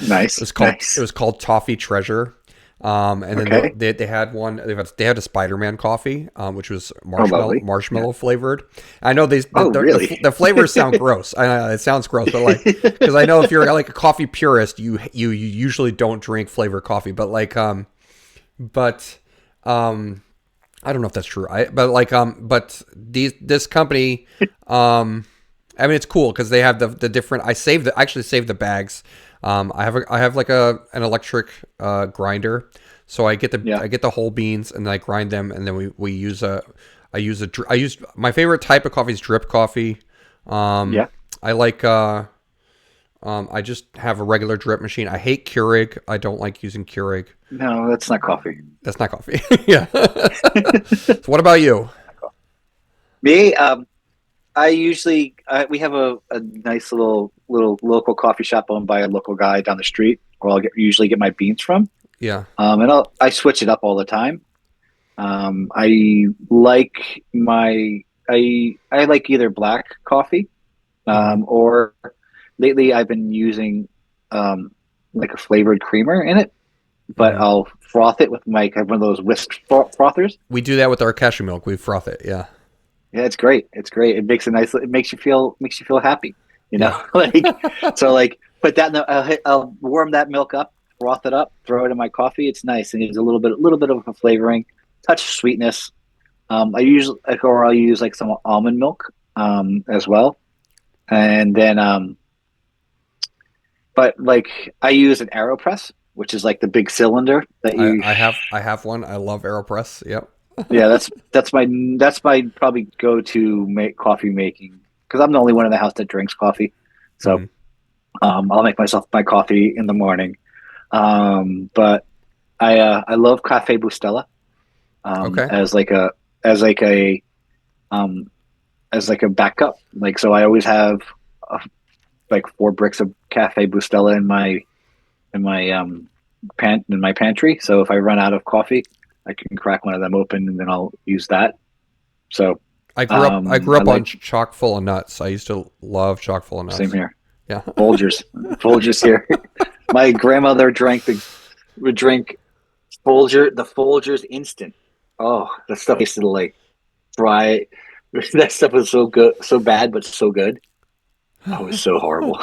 Nice. It Nice. was called Toffee Treasure. And then Okay. they had one. They had a Spider-Man coffee, which was Oh, lovely. Yeah. marshmallow flavored. I know Oh, really? the flavors sound gross. I know it sounds gross, but like, because I know if you're like a coffee purist, you usually don't drink flavored coffee. But like but I don't know if that's true. But this company, I mean, it's cool because they have the different. I actually saved the bags. I have like an electric grinder, so Yeah. I get the whole beans and then I grind them, and then we use I use my favorite type of coffee is drip coffee. Yeah. I like I just have a regular drip machine. I hate Keurig. I don't like using Keurig. No, that's not coffee. That's not coffee. Yeah. So what about you? Me, I usually we have a nice little local coffee shop owned by a local guy down the street, where usually get my beans from. Yeah. And I switch it up all the time. I like I like either black coffee, Hmm. or lately I've been using like a flavored creamer in it, but Hmm. I'll froth it with I have one of those whisk frothers. We do that with our cashew milk. We froth it. Yeah. Yeah, it's great. It's great. It makes a nice. It makes you feel happy. You Yeah. know, like so. Like put that. I'll warm that milk up, froth it up, throw it in my coffee. It's nice and it's a little bit of a flavoring, touch of sweetness. I'll use like some almond milk as well, and then but like I use an AeroPress, which is like the big cylinder that you. I have one. I love AeroPress. Yep. Yeah, that's my probably go to make coffee making, because I'm the only one in the house that drinks coffee. So Hmm. I'll make myself my coffee in the morning. But I love Cafe Bustelo Okay. as like a as like a um, as like a backup. Like so, I always have uh, like 4 bricks of Cafe Bustelo in my in my pantry. So if I run out of coffee, I can crack one of them open and then I'll use that. So I grew I up on like. chock full of nuts. I used to love chock full of Same nuts. here. Yeah. Folgers, Folgers here. My grandmother would drink the Folgers instant. Oh, that stuff tasted like dry. That stuff was so good, so bad, but so good. Oh, it was so horrible.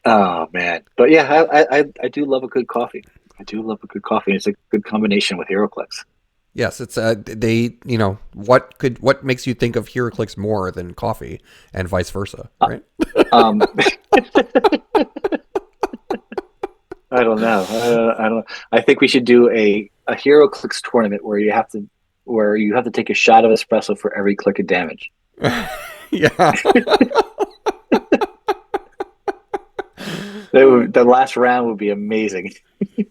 Oh man, but yeah, I do love a good coffee. I do love a good coffee. It's a good combination with HeroClix. Yes, it's they, what makes you think of HeroClix more than coffee and vice versa, Uh, right? Um, I don't know. I don't. I think we should do a HeroClix tournament where you have to take a shot of espresso for every click of damage. Yeah. The last round would be amazing.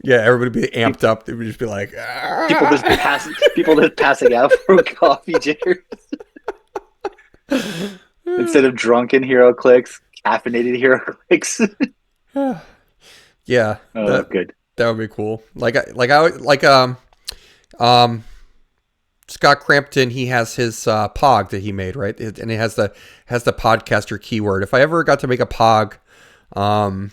Yeah, everybody would be amped People, up. They would just be like, "Ah." people just passing out from coffee jitters instead of drunken HeroClix, caffeinated HeroClix. Yeah, Oh, good. that would be cool. Um Scott Crampton, he has his Pog that he made, right? And it has the podcaster keyword. If I ever got to make a Pog, um,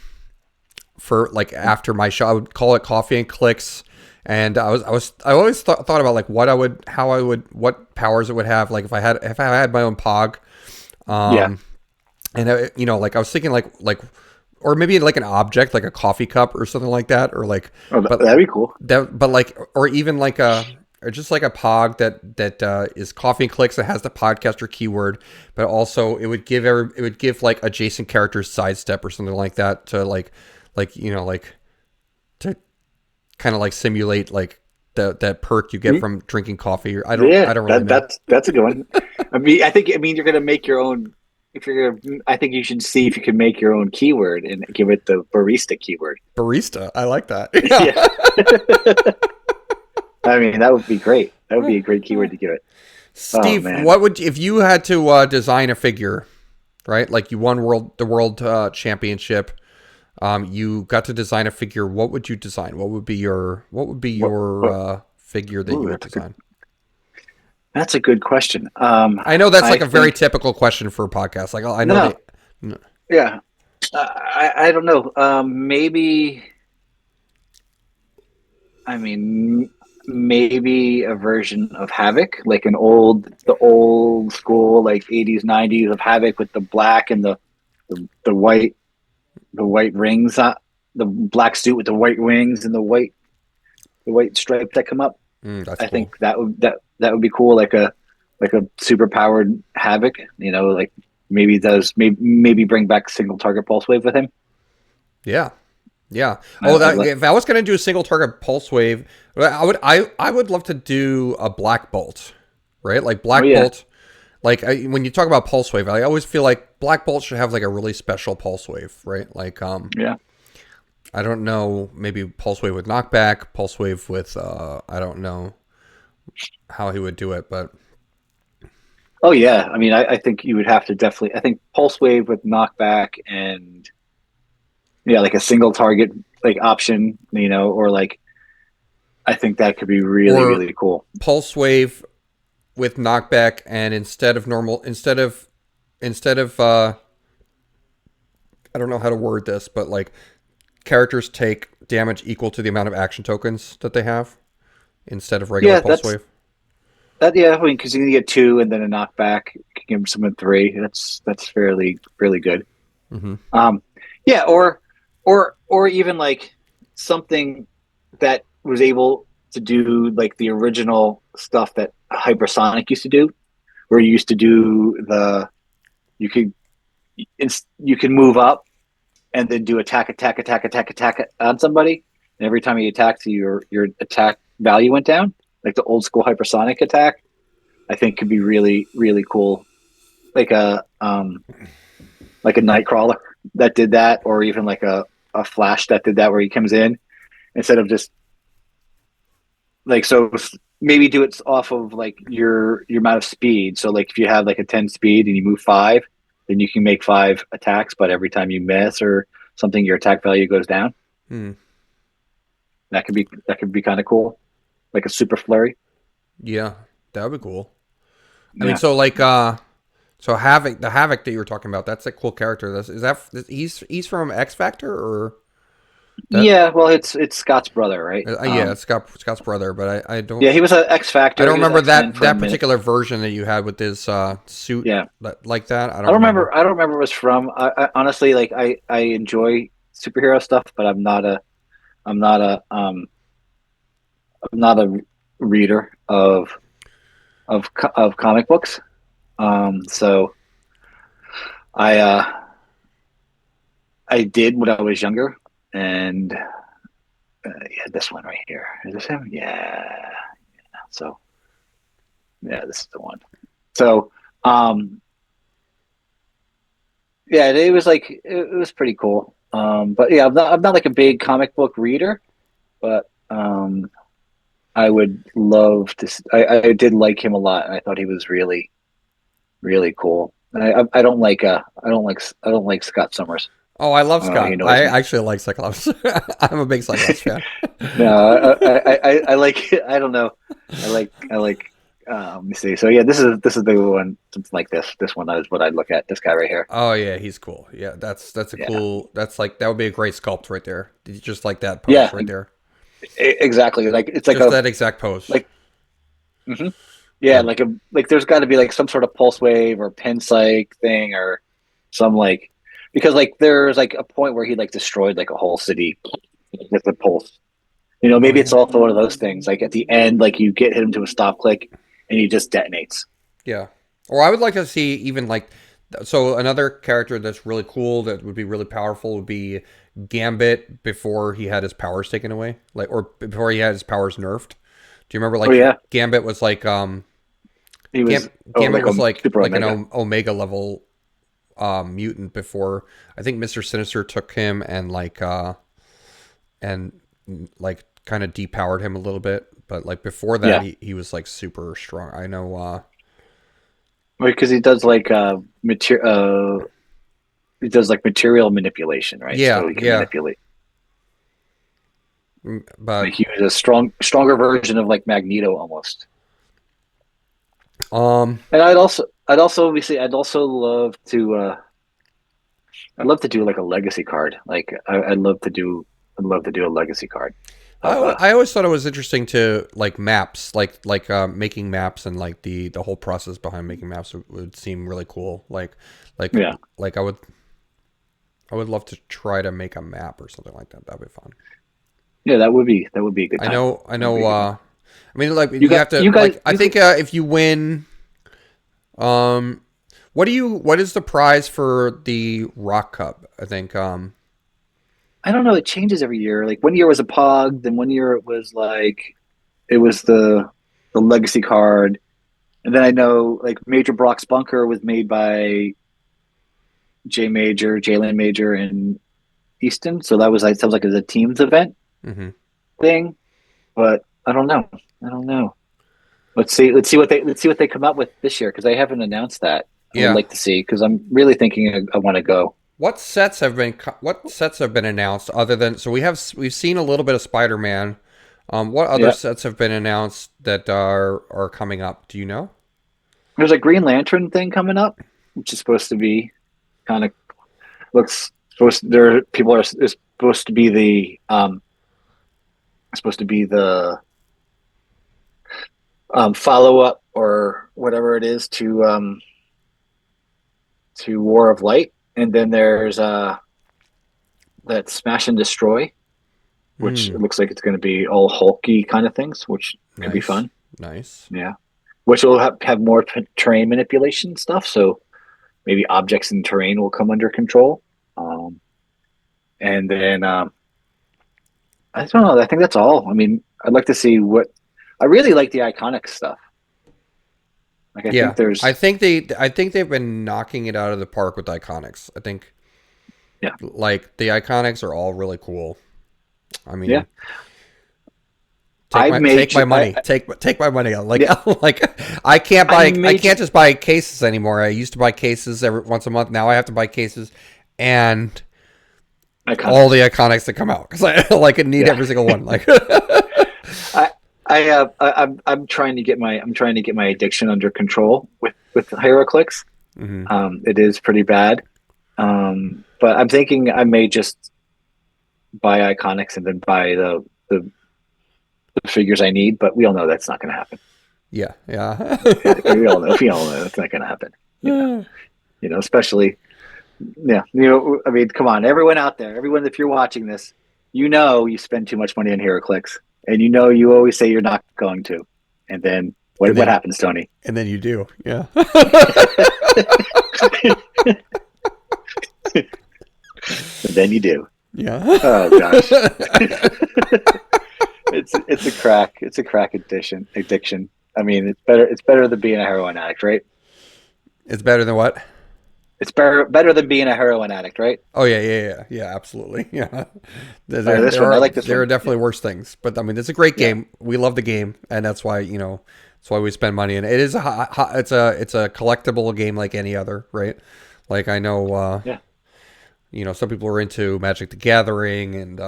for like after my show, I would call it Coffee and Clicks. And I always thought about like what powers it would have, like if I had my own Pog. Yeah. Um, and like I was thinking or maybe like an object, like a coffee cup or something like that, or like, Oh, but that'd be cool. or even like or just like a Pog that is Coffee and Clicks that has the podcaster keyword, but also it would give like adjacent characters sidestep or something like that to like to kind of like simulate like that perk you get Mm, from drinking coffee. Or I Yeah, don't really know. that's a good one. I mean you're gonna make your own. If you're gonna, I think you should see if you can make your own keyword and give it the barista keyword. Barista, I like that. Yeah. I mean, that would be great. That would be a great keyword to give it. Oh Steve, man. if you had to design a figure, right? Like you won the world championship. You got to design a figure. What would you design? What would be What, your what, figure that ooh, you would design? that's a good question. I know that's I like a very think typical question for a podcast. Like I know they. no, yeah, I don't know. Maybe I mean maybe a version of Havoc, like the old school like 80s 90s of Havoc with the black and the white rings, the black suit with the white wings and the white stripes that come up. That's I cool. think that would be cool, like a super powered Havoc. You know, like maybe bring back single target pulse wave with him. Yeah. Yeah. I, Oh, I'd that like, if I was gonna do a single target pulse wave, I would love to do a black bolt, right? Like oh black yeah, bolt. Like when you talk about pulse wave, I always feel like black bolt should have like a really special pulse wave, right? Like yeah. I don't know, maybe pulse wave with knockback, pulse wave with I don't know how he would do it, but Oh yeah. I mean, I think you would have to definitely. I think pulse wave with knockback and yeah, like a single target like option, you know, or like I think that could be really or really cool. pulse wave with knockback, and instead of I don't know how to word this, but like characters take damage equal to the amount of action tokens that they have instead of regular Yeah, pulse wave. that. Yeah, I mean, because you can get two and then a knockback. You can give someone three. That's fairly really good. Hmm. Um, yeah, or even like something that was able to do like the original stuff that Hypersonic used to do, where you used to do you could you can move up and then do attack on somebody, and every time he attacks, your attack value went down, like the old school Hypersonic attack. I think could be really really cool, like a Nightcrawler that did that, or even like a Flash that did that, where he comes in instead of just like so maybe do it off of like your amount of speed. So like if you have like a 10 speed and you move five, then you can make five attacks, but every time you miss or something, your attack value goes down. Hmm. That could be kind of cool, like a super flurry. Yeah, that would be cool. I mean, Yeah. so like so Havoc, the Havoc that you were talking about, that's a cool character. Is that he's from X Factor or that? Yeah, well, it's Scott's brother, right? Yeah, it's Scott's brother, but Yeah, he was an X I Factor. don't He was remember X Men for a that minute. particular version that you had with his suit Yeah, like that. I don't remember. I don't remember where it's from. I honestly like I enjoy superhero stuff, but I'm not a I'm not a reader of comic books. So I I did when I was younger, and yeah, this one right here is this him? Yeah. So yeah, this is the one. So um, yeah, it was like it was pretty cool. But yeah, I'm not like a big comic book reader, but I would love to. I did like him a lot, and I thought he was really really cool. I don't like I don't like Scott Summers. Oh, I love He Scott. I annoys me. actually like Cyclops. I'm a big Cyclops fan. No, I like I don't know. I like let me see. So yeah, this is the one something like this. This one is what I look at. This guy right here. Oh yeah, he's cool. Yeah, that's a Yeah. cool. That's like that would be a great sculpt right there. Just like that pose Yeah, right there. exactly. Like it's like Just a that exact pose. like mhm. Yeah, But like there's got to be like some sort of pulse wave or pin psych thing or some like because like there's like a point where he like destroyed like a whole city with the pulse. You know, oh maybe yeah, it's also one of those things. Like at the end, like you get him to a stop click and he just detonates. yeah. Or I would like to see even like so another character that's really cool that would be really powerful would be Gambit before he had his powers taken away, like or before he had his powers nerfed. Do you remember Oh like yeah, Gambit was like he was Gambit like a was super like an omega. Omega level mutant before I think Mr. Sinister took him and like kind of depowered him a little bit, but like before that Yeah, he was like super strong. I know Because he does like material manipulation, right? Yeah, So he can yeah. manipulate. Like But he was a stronger version of like Magneto almost. um, And I'd also love to. I'd love to do like a legacy card. Like I'd love to do a legacy card of I always thought it was interesting to like maps, making maps and like the whole process behind making maps would seem really cool. Like yeah, like I would love to try to make a map or something like that. That'd be fun. yeah, that would be a good time. I That would know. be a good time. I mean, like you have to You guys like. I think if you win, um, what is the prize for the Rock Cup? I think I don't know, it changes every year. Like one year was a Pog, then one year it was like it was the legacy card. And then I know like Major Brock's Bunker was made by Jalen Major and Easton. So that was like sounds like it was a teams event hmm thing. But I don't know. I don't know. Let's see what they come up with this year because they haven't announced that. I would yeah. like to see because I'm really thinking I want to go. What sets have been announced other than so we've seen a little bit of Spider-Man. What other Yeah, sets have been announced that are coming up? Do you know? there's a Green Lantern thing coming up, which is supposed to be kind of looks supposed. There people are is supposed to be the follow up or whatever it is to War of Light, and then there's that Smash and Destroy, which Mm, looks like it's going to be all hulky kind of things, which could be nice, fun. nice. Yeah, which will have more terrain manipulation stuff. So maybe objects in terrain will come under control. Um, and then I don't know. I think that's all. I mean, I'd like to see what. I really like the iconic stuff. Like I Yeah, think there's I think they've been knocking it out of the park with Iconics. I think yeah like the Iconics are all really cool. I yeah. mean, I may take my ju- money. Take my money. Like yeah like I can't just buy cases anymore. I used to buy cases every once a month. Now I have to buy cases and all the iconics. Iconics that come out because I like need Yeah. every single one. Like I I'm trying to get my addiction under control with HeroClix. hmm It is pretty bad. But I'm thinking I may just buy iconics and then buy the figures I need. But we all know that's not going to happen. yeah, yeah. We all know that's not going to happen. You know, especially yeah. I mean, come on, everyone out there, everyone, if you're watching this, you know you spend too much money on HeroClix, and you know you always say you're not going to, and then and what then happens, Tony? and then you do. Yeah. And then you do. Yeah. Oh gosh, it's a crack addiction. I mean, it's better than being a heroin addict, right? It's better than what? It's better than being a heroin addict, right? Oh yeah, yeah, yeah, yeah, absolutely. Yeah, This one, I like this there are one. definitely worse things, but I mean, it's a great Yeah, game. We love the game, and that's why that's why we spend money. And it is it's a collectible game like any other, right? Like I know, yeah, some people are into Magic the Gathering, and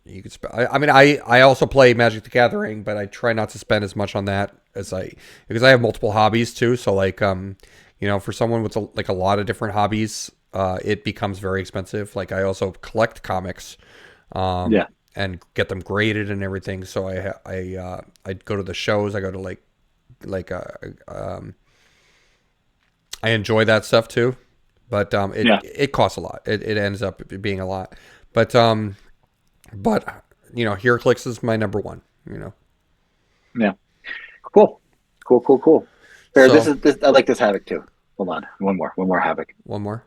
you could. I mean, I also play Magic the Gathering, but I try not to spend as much on that as I because I have multiple hobbies too. So like for someone with like a lot of different hobbies, it becomes very expensive. Like I also collect comics, yeah, and get them graded and everything. So I go to the shows. I go to like I enjoy that stuff too, but yeah, it costs a lot. It ends up being a lot, but HeroClix is my number one. yeah. Cool, cool. There, So this. I like this havoc too. Hold on, one more havoc. one more.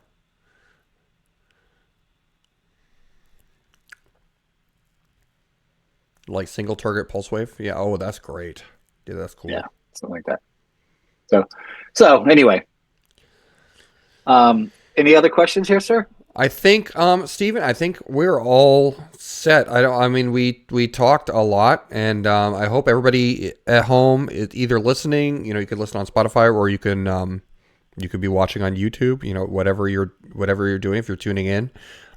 Like single target pulse wave. Yeah. Oh, that's great. Dude, that's Yeah, cool. something like that. So, anyway, any other questions here, sir? I think, Steven, I think we're all set. I mean, we talked a lot, and I hope everybody at home is either listening. You could listen on Spotify, or you could be watching on YouTube. Whatever you're doing. If you're tuning in,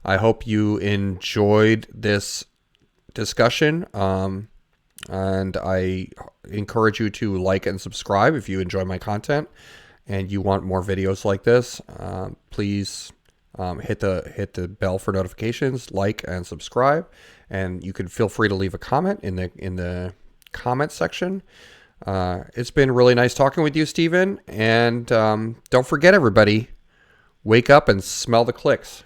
I hope you enjoyed this discussion. And I encourage you to like and subscribe if you enjoy my content and you want more videos like this. Please hit the bell for notifications, like and subscribe, and you can feel free to leave a comment in the comment section. It's been really nice talking with you, Steven, and don't forget, everybody, wake up and smell the clicks.